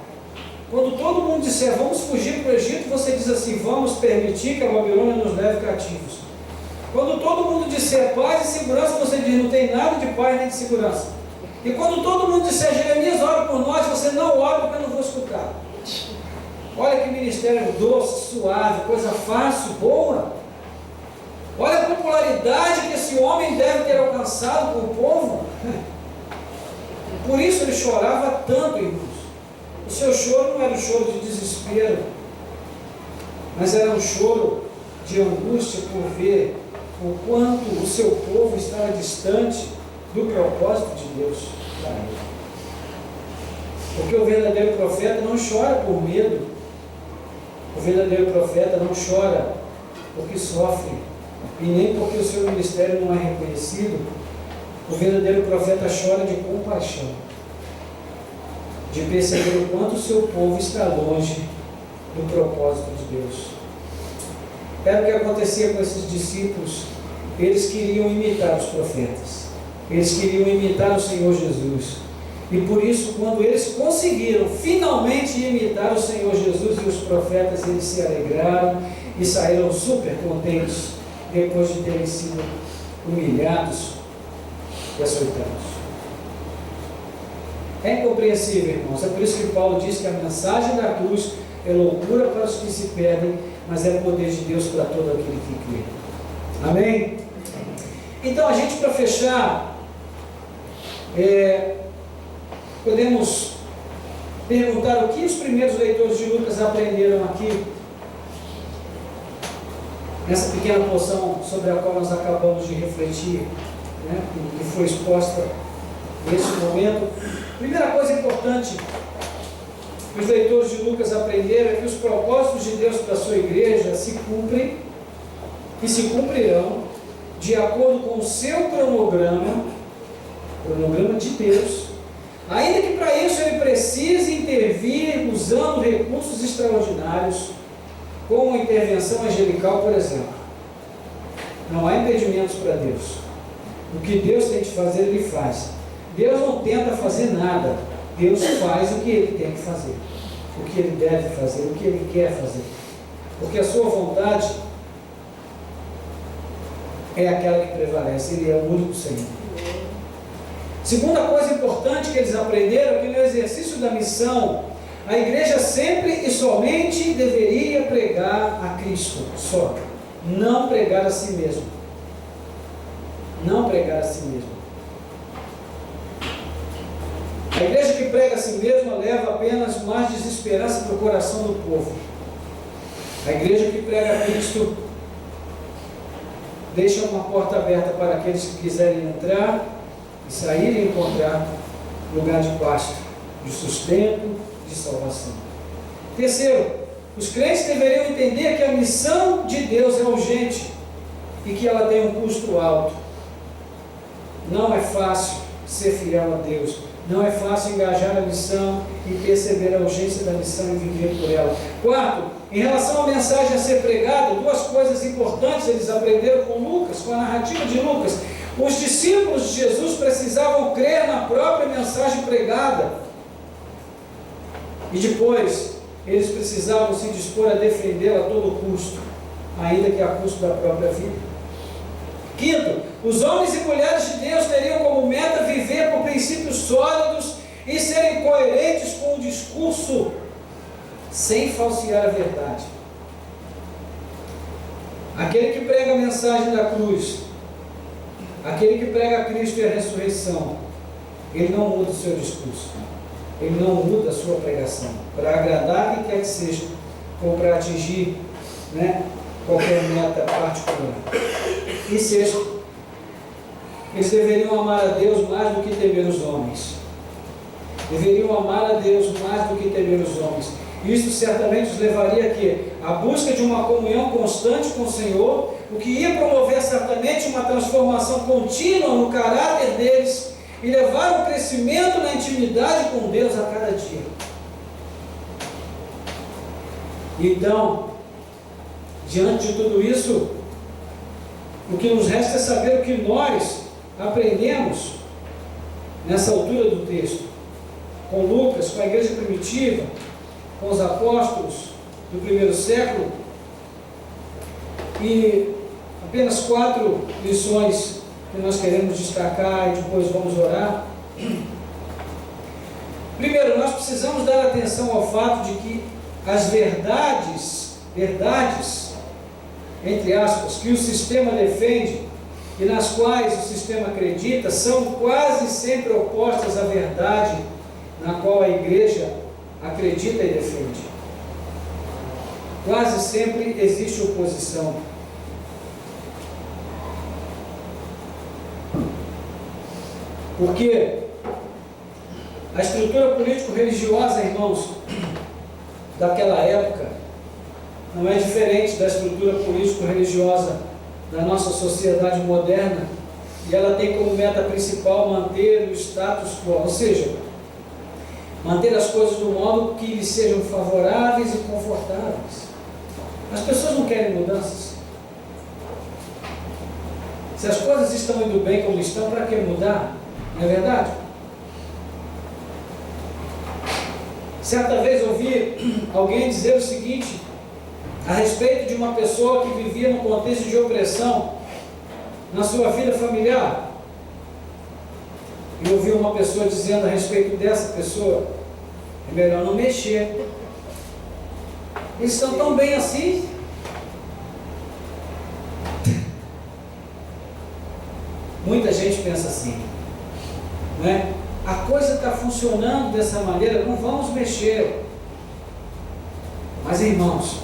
Quando todo mundo disser vamos fugir para o Egito, você diz assim: vamos permitir que a Babilônia nos leve cativos. Quando todo mundo disser paz e segurança, você diz, não tem nada de paz nem de segurança. E quando todo mundo disser, Jeremias, ora por nós, você não ora porque eu não vou escutar. Olha que ministério doce, suave, coisa fácil, boa. Olha a popularidade que esse homem deve ter alcançado com o povo. Por isso ele chorava tanto, irmãos. O seu choro não era um choro de desespero, mas era um choro de angústia por ver o quanto o seu povo estava distante do propósito de Deus para ele. Porque o verdadeiro profeta não chora por medo, o verdadeiro profeta não chora porque sofre, e nem porque o seu ministério não é reconhecido. O verdadeiro profeta chora de compaixão, de perceber o quanto o seu povo está longe do propósito de Deus. Era o que acontecia com esses discípulos. Eles queriam imitar os profetas, eles queriam imitar o Senhor Jesus, e por isso, quando eles conseguiram finalmente imitar o Senhor Jesus e os profetas, eles se alegraram e saíram super contentes, depois de terem sido humilhados e açoitados. É incompreensível, irmãos. É por isso que Paulo diz que a mensagem da cruz é loucura para os que se perdem, mas é poder de Deus para todo aquele que crê. Amém? Então, a gente, para fechar, podemos perguntar o que os primeiros leitores de Lucas aprenderam aqui, nessa pequena porção sobre a qual nós acabamos de refletir, né, que foi exposta nesse momento. Primeira coisa importante que os leitores de Lucas aprenderam é que os propósitos de Deus para a sua igreja se cumprem e se cumprirão de acordo com o seu cronograma de Deus, ainda que para isso ele precise intervir usando recursos extraordinários, como a intervenção angelical, por exemplo. Não há impedimentos para Deus. O que Deus tem de fazer, Ele faz. Deus não tenta fazer nada. Deus faz o que Ele tem que fazer, o que Ele deve fazer, o que Ele quer fazer. Porque a sua vontade é aquela que prevalece. Ele é o único Senhor. Segunda coisa importante que eles aprenderam é que no exercício da missão, a igreja sempre e somente deveria pregar a Cristo, só. Não pregar a si mesmo. Não pregar a si mesmo. A igreja que prega a si mesma leva apenas mais desesperança para o coração do povo. A igreja que prega a Cristo deixa uma porta aberta para aqueles que quiserem entrar e sair e encontrar lugar de pasto, de sustento, de salvação. Terceiro, os crentes deveriam entender que a missão de Deus é urgente e que ela tem um custo alto. Não é fácil ser fiel a Deus, não é fácil engajar a missão e perceber a urgência da missão e viver por ela. Quarto, em relação à mensagem a ser pregada, duas coisas importantes eles aprenderam com Lucas, com a narrativa de Lucas. Os discípulos de Jesus precisavam crer na própria mensagem pregada, e depois eles precisavam se dispor a defendê-la a todo custo, ainda que a custo da própria vida. Quinto, os homens e mulheres de Deus teriam como meta viver por princípios sólidos e serem coerentes com o discurso, sem falsear a verdade. Aquele que prega a mensagem da cruz, aquele que prega a Cristo e a ressurreição, ele não muda o seu discurso, ele não muda a sua pregação, para agradar quem quer que seja, ou para atingir, qualquer meta particular. E sexto, eles deveriam amar a Deus mais do que temer os homens. Deveriam amar a Deus mais do que temer os homens. Isso certamente os levaria a quê? A busca de uma comunhão constante com o Senhor, o que ia promover certamente uma transformação contínua no caráter deles e levar um crescimento na intimidade com Deus a cada dia. Então, diante de tudo isso, o que nos resta é saber o que nós aprendemos nessa altura do texto, com Lucas, com a igreja primitiva, com os apóstolos do primeiro século. E a Apenas 4 lições que nós queremos destacar e depois vamos orar. Primeiro, nós precisamos dar atenção ao fato de que as verdades, entre aspas, que o sistema defende e nas quais o sistema acredita, são quase sempre opostas à verdade na qual a igreja acredita e defende. Quase sempre existe oposição. Porque a estrutura político-religiosa, irmãos, daquela época, não é diferente da estrutura político-religiosa da nossa sociedade moderna, e ela tem como meta principal manter o status quo, ou seja, manter as coisas do modo que lhes sejam favoráveis e confortáveis. As pessoas não querem mudanças. Se as coisas estão indo bem como estão, para que mudar? Não é verdade? Certa vez ouvi alguém dizer o seguinte a respeito de uma pessoa que vivia num contexto de opressão na sua vida familiar. E ouvi uma pessoa dizendo a respeito dessa pessoa: é melhor não mexer. Eles estão tão bem assim. Muita gente pensa assim, não é? A coisa está funcionando dessa maneira, não vamos mexer. Mas, irmãos,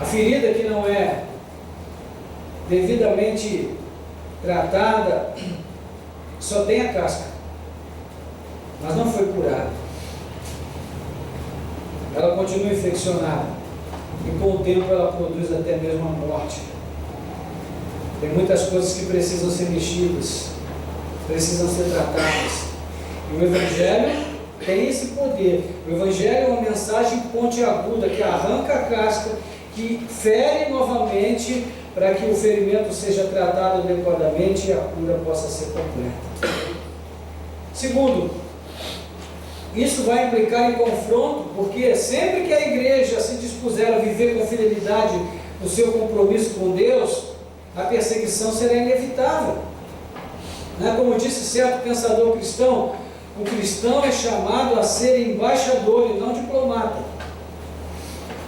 a ferida que não é devidamente tratada só tem a casca, mas não foi curada. Ela continua infeccionada e com o tempo ela produz até mesmo a morte. Tem muitas coisas que precisam ser mexidas, precisam ser tratadas. E o Evangelho tem esse poder. O Evangelho é uma mensagem pontiaguda que arranca a casca, que fere novamente para que o ferimento seja tratado adequadamente e a cura possa ser completa. Segundo, isso vai implicar em confronto, porque sempre que a igreja se dispuser a viver com fidelidade o seu compromisso com Deus, a perseguição será inevitável. Como disse certo pensador cristão, o cristão é chamado a ser embaixador e não diplomata.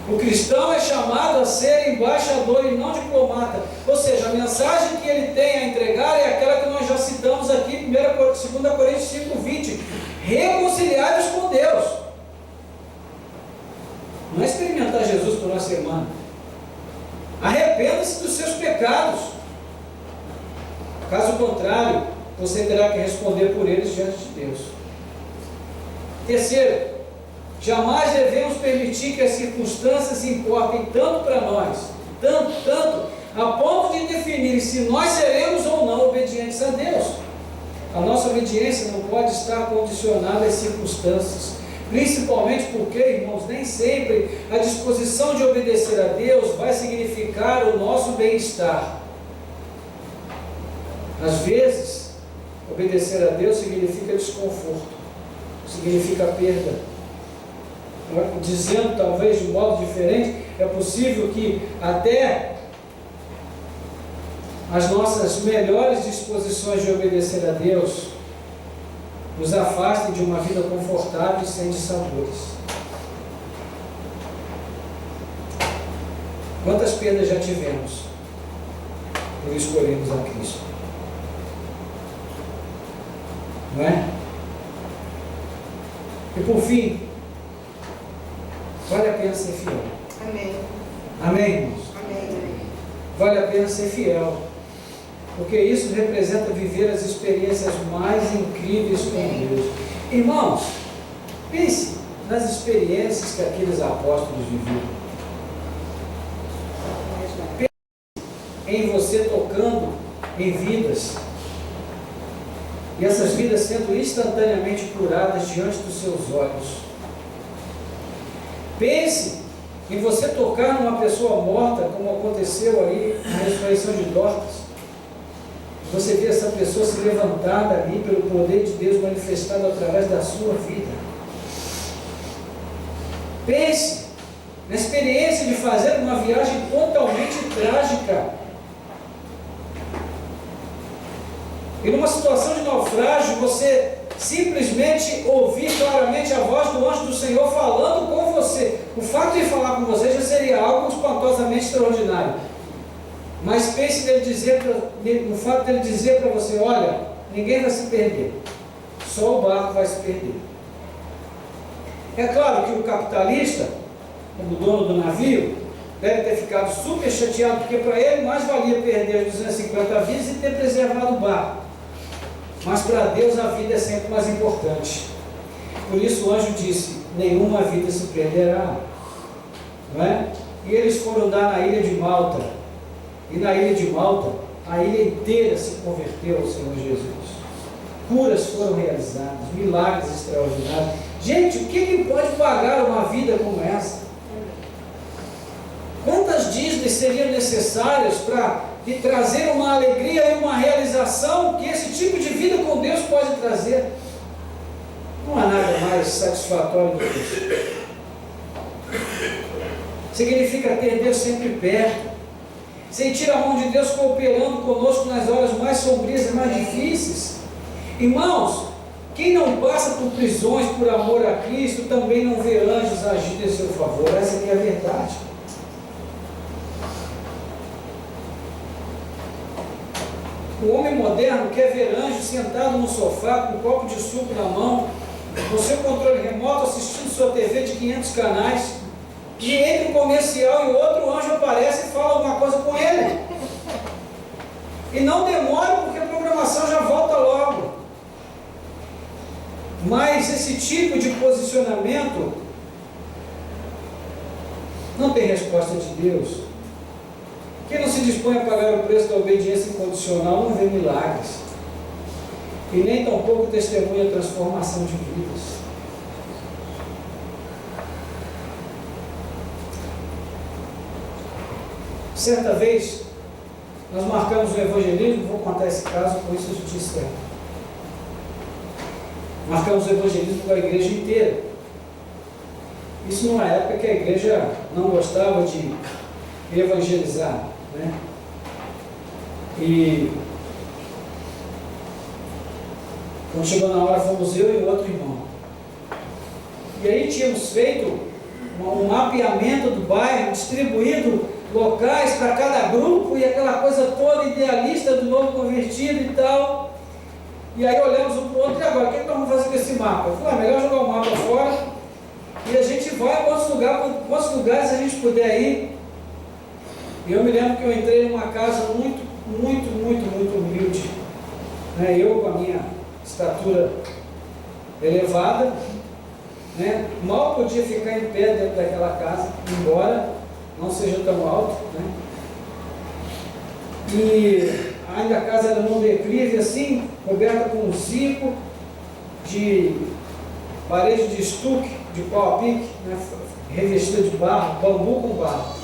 O cristão é chamado a ser embaixador e não diplomata. Ou seja, a mensagem que ele tem a entregar é aquela que nós já citamos aqui, 2 Coríntios 5:20. Reconciliados com Deus. Não é experimentar Jesus por uma semana. Arrependa-se dos seus pecados. Caso contrário, você terá que responder por eles diante de Deus. Terceiro, jamais devemos permitir que as circunstâncias importem tanto para nós, tanto, a ponto de definir se nós seremos ou não obedientes a Deus. A nossa obediência não pode estar condicionada às circunstâncias, principalmente porque, irmãos, nem sempre a disposição de obedecer a Deus vai significar o nosso bem-estar. Às vezes, obedecer a Deus significa desconforto, significa perda. Dizendo talvez de um modo diferente, é possível que até as nossas melhores disposições de obedecer a Deus nos afastem de uma vida confortável e sem dissabores. Quantas perdas já tivemos por escolhermos a Cristo? Não é? E por fim, vale a pena ser fiel. Amém. Amém, irmãos? Amém. Vale a pena ser fiel, porque isso representa viver as experiências mais incríveis com Deus. Irmãos, pense nas experiências que aqueles apóstolos viviam. Pense em você tocando em vidas, e essas vidas sendo instantaneamente curadas diante dos seus olhos. Pense em você tocar numa pessoa morta, como aconteceu ali na ressurreição de Dorcas. Você vê essa pessoa se levantada ali pelo poder de Deus manifestado através da sua vida. Pense na experiência de fazer uma viagem totalmente trágica. E numa situação de naufrágio, você simplesmente ouvir claramente a voz do anjo do Senhor falando com você. O fato de falar com você já seria algo espantosamente extraordinário. Mas pense no fato dele dizer para você: olha, ninguém vai se perder, só o barco vai se perder. É claro que o capitalista, como dono do navio, deve ter ficado super chateado, porque para ele mais valia perder as 250 vidas e ter preservado o barco. Mas para Deus a vida é sempre mais importante. Por isso o anjo disse: nenhuma vida se perderá. Não é? E eles foram dar na ilha de Malta. E na ilha de Malta, a ilha inteira se converteu ao Senhor Jesus. Curas foram realizadas, milagres extraordinários. Gente, o que pode pagar uma vida como essa? Quantas Disney seriam necessárias para lhe trazer uma alegria e uma realização que esse tipo de vida com Deus pode trazer? Não há nada mais satisfatório do que isso. Significa ter Deus sempre perto, sentir a mão de Deus cooperando conosco nas horas mais sombrias e mais difíceis. Irmãos, quem não passa por prisões por amor a Cristo também não vê anjos agindo em seu favor. Essa aqui é a verdade. O homem moderno quer ver anjos sentado no sofá com um copo de suco na mão, com seu controle remoto, assistindo sua TV de 500 canais, e entre um comercial e o outro, o anjo aparece e fala alguma coisa com ele. E não demora, porque a programação já volta logo. Mas esse tipo de posicionamento não tem resposta de Deus. Quem não se dispõe a pagar o preço da obediência incondicional não vê milagres. E nem tampouco testemunha a transformação de vidas. Certa vez, nós marcamos o evangelismo, vou contar esse caso, com isso a gente encerra. Marcamos o evangelismo com a igreja inteira. Isso numa época que a igreja não gostava de evangelizar, né? E quando chegou na hora, fomos eu e outro irmão. E aí tínhamos feito um mapeamento do bairro, distribuído locais para cada grupo e aquela coisa toda idealista do novo convertido e tal. E aí olhamos um para o outro: e agora, o que nós vamos fazer com esse mapa? Eu falei: melhor jogar o mapa fora e a gente vai a quantos lugares a gente puder ir. E eu me lembro que eu entrei numa casa muito humilde, né? Eu com a minha estatura elevada, né? Mal podia ficar em pé dentro daquela casa, embora não seja tão alto, né? E ainda a casa era num declive assim, coberta com um zico de parede de estuque, de pau a pique, né? Revestida de barro, bambu com barro.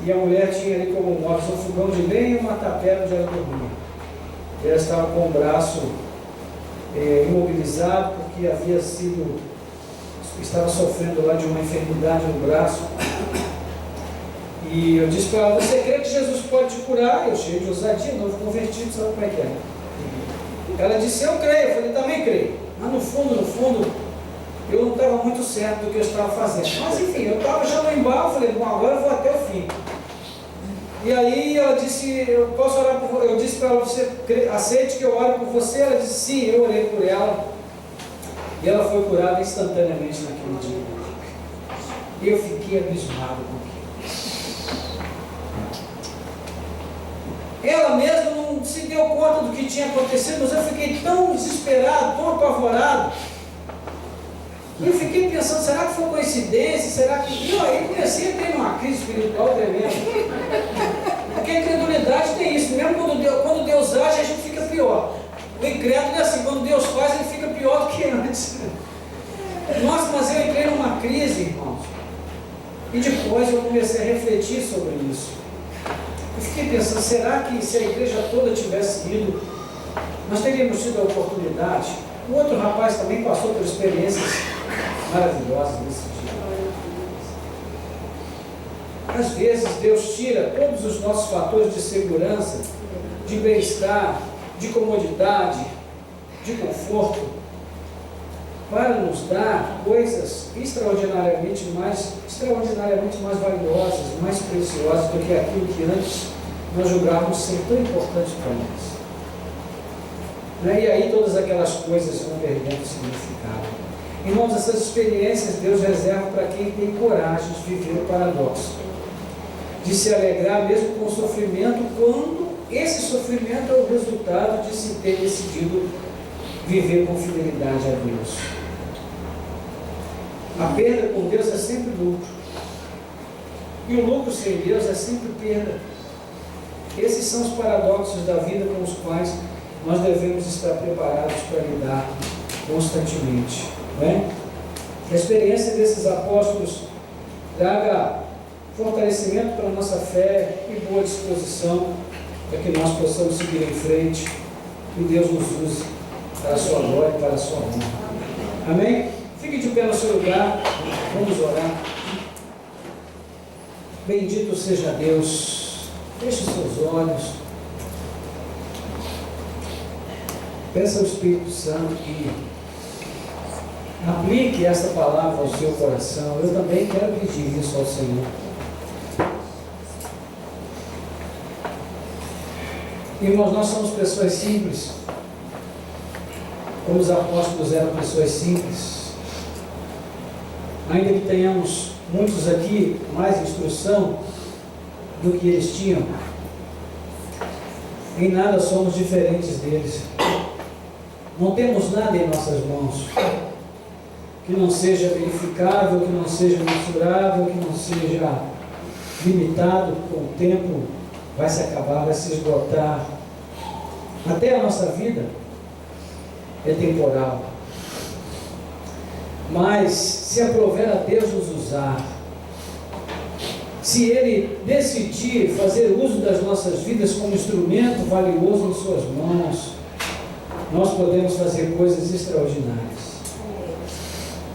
E a mulher tinha ali como móveis um fogão de lenha e uma tapera onde ela dormia. Ela estava com o braço imobilizado, porque estava sofrendo lá de uma enfermidade no braço. E eu disse para ela: você crê que Jesus pode te curar? Eu, cheio de ousadia, novo convertido, sabe como é que é? Ela disse: eu creio. Eu falei: também creio. Mas no fundo, eu não estava muito certo do que eu estava fazendo. Mas enfim, eu estava já no embalo, falei: bom, agora eu vou até o fim. E aí ela disse: eu posso orar por você? Eu disse para ela: você aceite que eu ore por você? Ela disse: sim. Eu orei por ela. E ela foi curada instantaneamente naquele dia. E eu fiquei abismado com aquilo. Ela mesma não se deu conta do que tinha acontecido, mas eu fiquei tão desesperado, tão apavorado. E eu fiquei pensando: será que foi coincidência? Será que... E aí comecei a ter uma crise espiritual tremenda. Porque a incredulidade tem isso. Mesmo quando Deus age, a gente fica pior. O incrédulo é assim: quando Deus faz, ele fica pior do que antes. Nossa, mas eu entrei numa crise, irmãos. E depois eu comecei a refletir sobre isso. Eu fiquei pensando: será que se a igreja toda tivesse ido, nós teríamos tido a oportunidade? O outro rapaz também passou por experiências maravilhosas nesse dia. Às vezes Deus tira todos os nossos fatores de segurança, de bem-estar, de comodidade, de conforto, para nos dar coisas extraordinariamente mais valiosas, mais preciosas do que aquilo que antes nós julgávamos ser tão importante para nós. E aí todas aquelas coisas vão perdendo significado. Irmãos, essas experiências Deus reserva para quem tem coragem de viver o paradoxo, de se alegrar mesmo com o sofrimento, quando esse sofrimento é o resultado de se ter decidido viver com fidelidade a Deus. A perda com Deus é sempre lucro, e o lucro sem Deus é sempre perda. Esses são os paradoxos da vida com os quais nós devemos estar preparados para lidar constantemente. A experiência desses apóstolos traga fortalecimento para a nossa fé e boa disposição para que nós possamos seguir em frente e Deus nos use para a sua glória e para a sua honra. Amém? Fique de pé no seu lugar, vamos orar. Bendito seja Deus. Feche os seus olhos. Peça ao Espírito Santo que aplique essa palavra ao seu coração. Eu também quero pedir isso ao Senhor. Irmãos, nós somos pessoas simples, como os apóstolos eram pessoas simples. Ainda que tenhamos muitos aqui mais instrução do que eles tinham, em nada somos diferentes deles. Não temos nada em nossas mãos que não seja verificável, que não seja mensurável, que não seja limitado. Com o tempo vai se acabar, vai se esgotar. Até a nossa vida é temporal. Mas se aprover a Deus nos usar, se Ele decidir fazer uso das nossas vidas como instrumento valioso em suas mãos, nós podemos fazer coisas extraordinárias.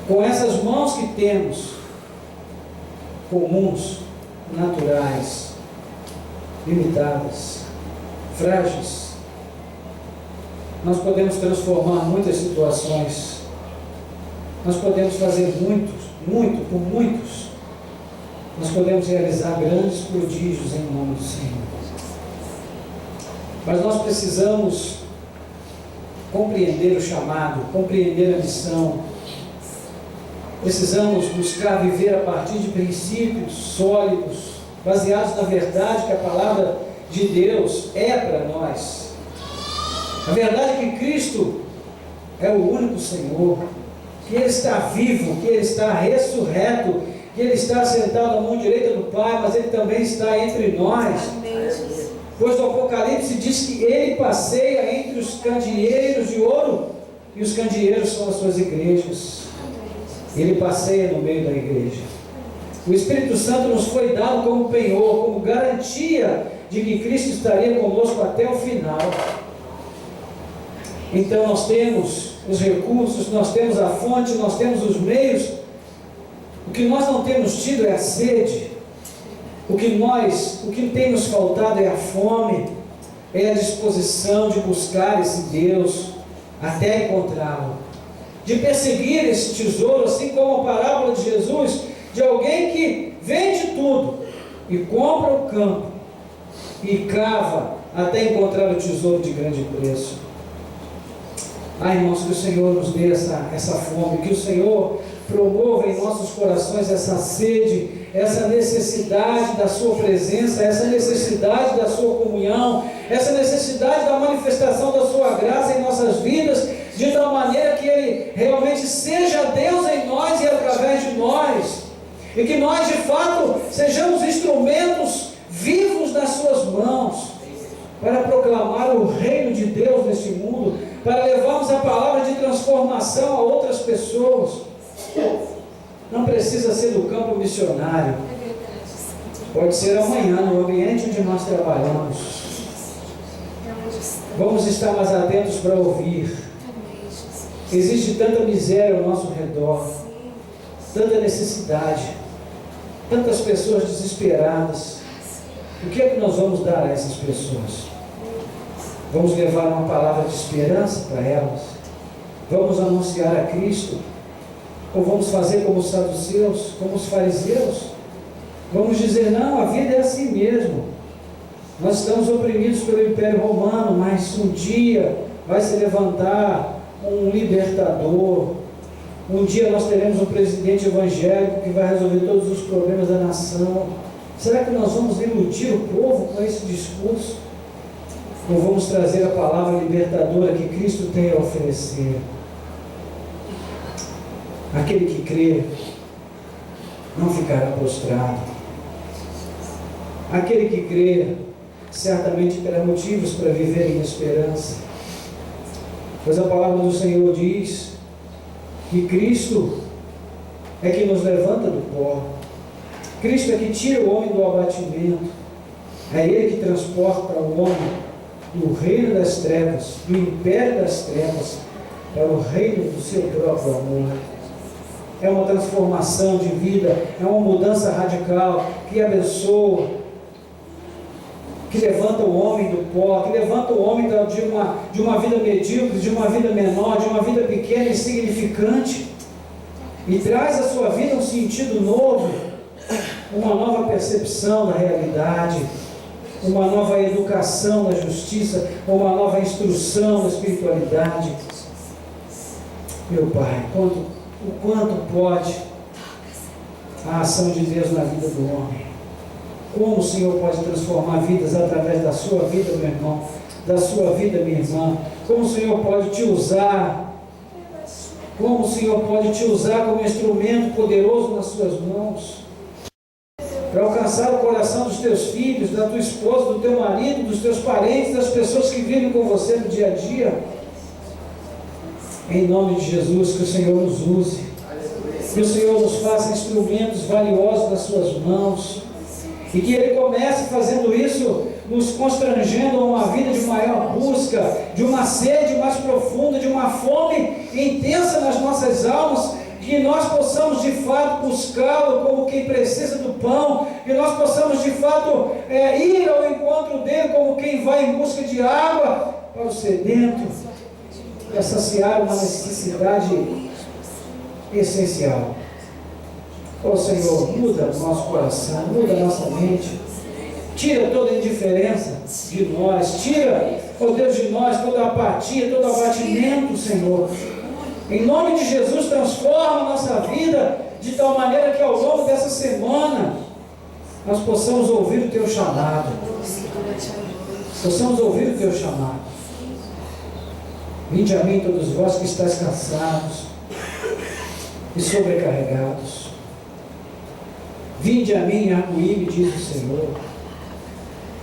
Com essas mãos que temos, comuns, naturais, limitadas, frágeis, nós podemos transformar muitas situações. Nós podemos fazer muito por muitos. Nós podemos realizar grandes prodígios em nome do Senhor. Mas nós precisamos compreender o chamado, compreender a missão. Precisamos buscar viver a partir de princípios sólidos, baseados na verdade que a palavra de Deus é para nós. A verdade é que Cristo é o único Senhor, que Ele está vivo, que Ele está ressurreto, que Ele está sentado à mão direita do Pai, mas Ele também está entre nós. Pois no Apocalipse diz que Ele passeia entre os candeeiros de ouro, e os candeeiros são as suas igrejas. Ele passeia no meio da igreja. O Espírito Santo nos foi dado como penhor, como garantia de que Cristo estaria conosco até o final. Então nós temos os recursos, nós temos a fonte, nós temos os meios. O que nós não temos tido é a sede. O que tem nos faltado é a fome, é a disposição de buscar esse Deus até encontrá-lo, de perseguir esse tesouro, assim como a parábola de Jesus, de alguém que vende tudo e compra o campo e cava até encontrar o tesouro de grande preço. Irmãos, que o Senhor nos dê essa fome, que o Senhor promova em nossos corações essa sede, essa necessidade da sua presença, essa necessidade da sua comunhão, essa necessidade da manifestação da sua graça em nossas vidas, de tal maneira que Ele realmente seja Deus em nós e através de nós, e que nós de fato sejamos instrumentos vivos nas suas mãos, para proclamar o reino de Deus neste mundo, para levarmos a palavra de transformação a outras pessoas. Não precisa ser do campo missionário, pode ser amanhã, no ambiente onde nós trabalhamos. Vamos estar mais atentos para ouvir. Existe tanta miséria ao nosso redor, tanta necessidade. tantas pessoas desesperadas. O que é que nós vamos dar a essas pessoas? Vamos levar uma palavra de esperança para elas? Vamos anunciar a Cristo? Ou vamos fazer como os saduceus, como os fariseus? Vamos dizer, não, a vida é assim mesmo. Nós estamos oprimidos pelo Império Romano, mas um dia vai se levantar um libertador. Um dia nós teremos um presidente evangélico que vai resolver todos os problemas da nação. Será que nós vamos iludir o povo com esse discurso? Ou vamos trazer a palavra libertadora que Cristo tem a oferecer? Aquele que crê não ficará prostrado. Aquele que crê certamente terá motivos para viver em esperança. Pois a palavra do Senhor diz que Cristo é que nos levanta do pó. Cristo é que tira o homem do abatimento. É Ele que transporta o homem do reino das trevas, do império das trevas, para o reino do seu próprio amor. É uma transformação de vida, é uma mudança radical que abençoa, que levanta o homem do pó, que levanta o homem de uma vida medíocre, de uma vida menor, de uma vida pequena e insignificante, e traz à sua vida um sentido novo, uma nova percepção da realidade, uma nova educação da justiça, uma nova instrução da espiritualidade. Meu Pai, o quanto pode a ação de Deus na vida do homem? Como o Senhor pode transformar vidas através da sua vida, meu irmão, da sua vida, minha irmã? Como o Senhor pode te usar? Como o Senhor pode te usar como instrumento poderoso nas suas mãos, para alcançar o coração dos teus filhos, da tua esposa, do teu marido, dos teus parentes, das pessoas que vivem com você no dia a dia? Em nome de Jesus, que o Senhor nos use, que o Senhor nos faça instrumentos valiosos nas suas mãos, e que Ele comece fazendo isso, nos constrangendo a uma vida de maior busca, de uma sede mais profunda, de uma fome intensa nas nossas almas, que nós possamos de fato buscá-lo como quem precisa do pão, que nós possamos de fato ir ao encontro dele como quem vai em busca de água para o sedento, para saciar uma necessidade essencial. Ó Senhor, muda o nosso coração, muda a nossa mente, tira toda a indiferença de nós, tira, ó Deus, de nós toda a apatia, todo abatimento, Senhor. Em nome de Jesus, transforma a nossa vida de tal maneira que ao longo dessa semana nós possamos ouvir o Teu chamado. Possamos ouvir o Teu chamado. Vinde a mim todos vós que estáis cansados e sobrecarregados. Vinde a mim, arguí-me, diz o Senhor.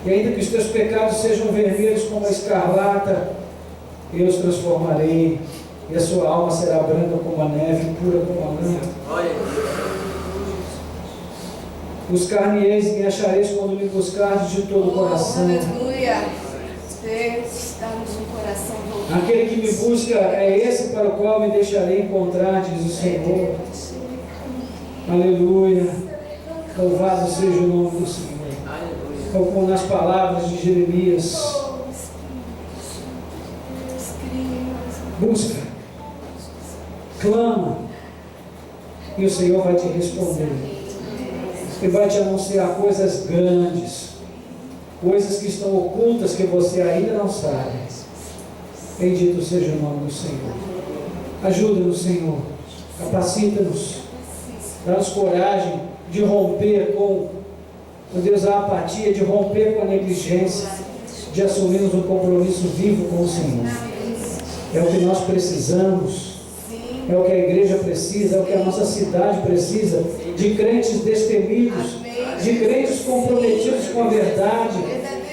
E ainda que os teus pecados sejam vermelhos como a escarlata, eu os transformarei, e a sua alma será branca como a neve, pura como a lã. Buscar-me-eis e me achareis quando me buscardes de todo o coração. Aleluia! Deus, dá-nos um coração voltado. Aquele que me busca é esse para o qual me deixarei encontrar, diz o Senhor. Aleluia! Louvado seja o nome do Senhor. Como nas palavras de Jeremias. Busca, clama, e o Senhor vai te responder. E vai te anunciar coisas grandes, coisas que estão ocultas que você ainda não sabe. Bendito seja o nome do Senhor. Ajuda-nos, Senhor. Capacita-nos. Dá-nos coragem de romper com, Deus, a apatia, de romper com a negligência, de assumirmos um compromisso vivo com o Senhor. É o que nós precisamos, é o que a igreja precisa, é o que a nossa cidade precisa, de crentes destemidos, de crentes comprometidos com a verdade,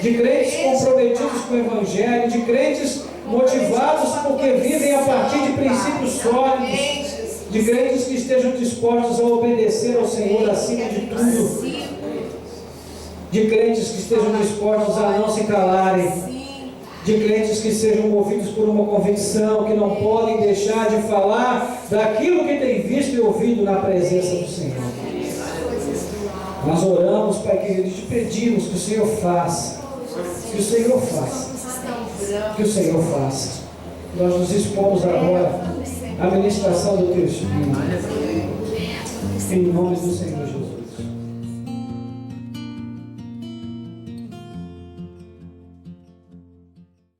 de crentes comprometidos com o Evangelho, de crentes motivados porque vivem a partir de princípios sólidos, de crentes que estejam dispostos a obedecer ao Senhor acima de tudo, de crentes que estejam dispostos a não se calarem, de crentes que sejam movidos por uma convicção, que não podem deixar de falar daquilo que têm visto e ouvido na presença do Senhor. Nós oramos, Pai querido, e te pedimos que o Senhor faça. Que o Senhor faça. Que o Senhor faça. Nós nos expomos agora à ministração do Teu Espírito. Em nome do Senhor Jesus.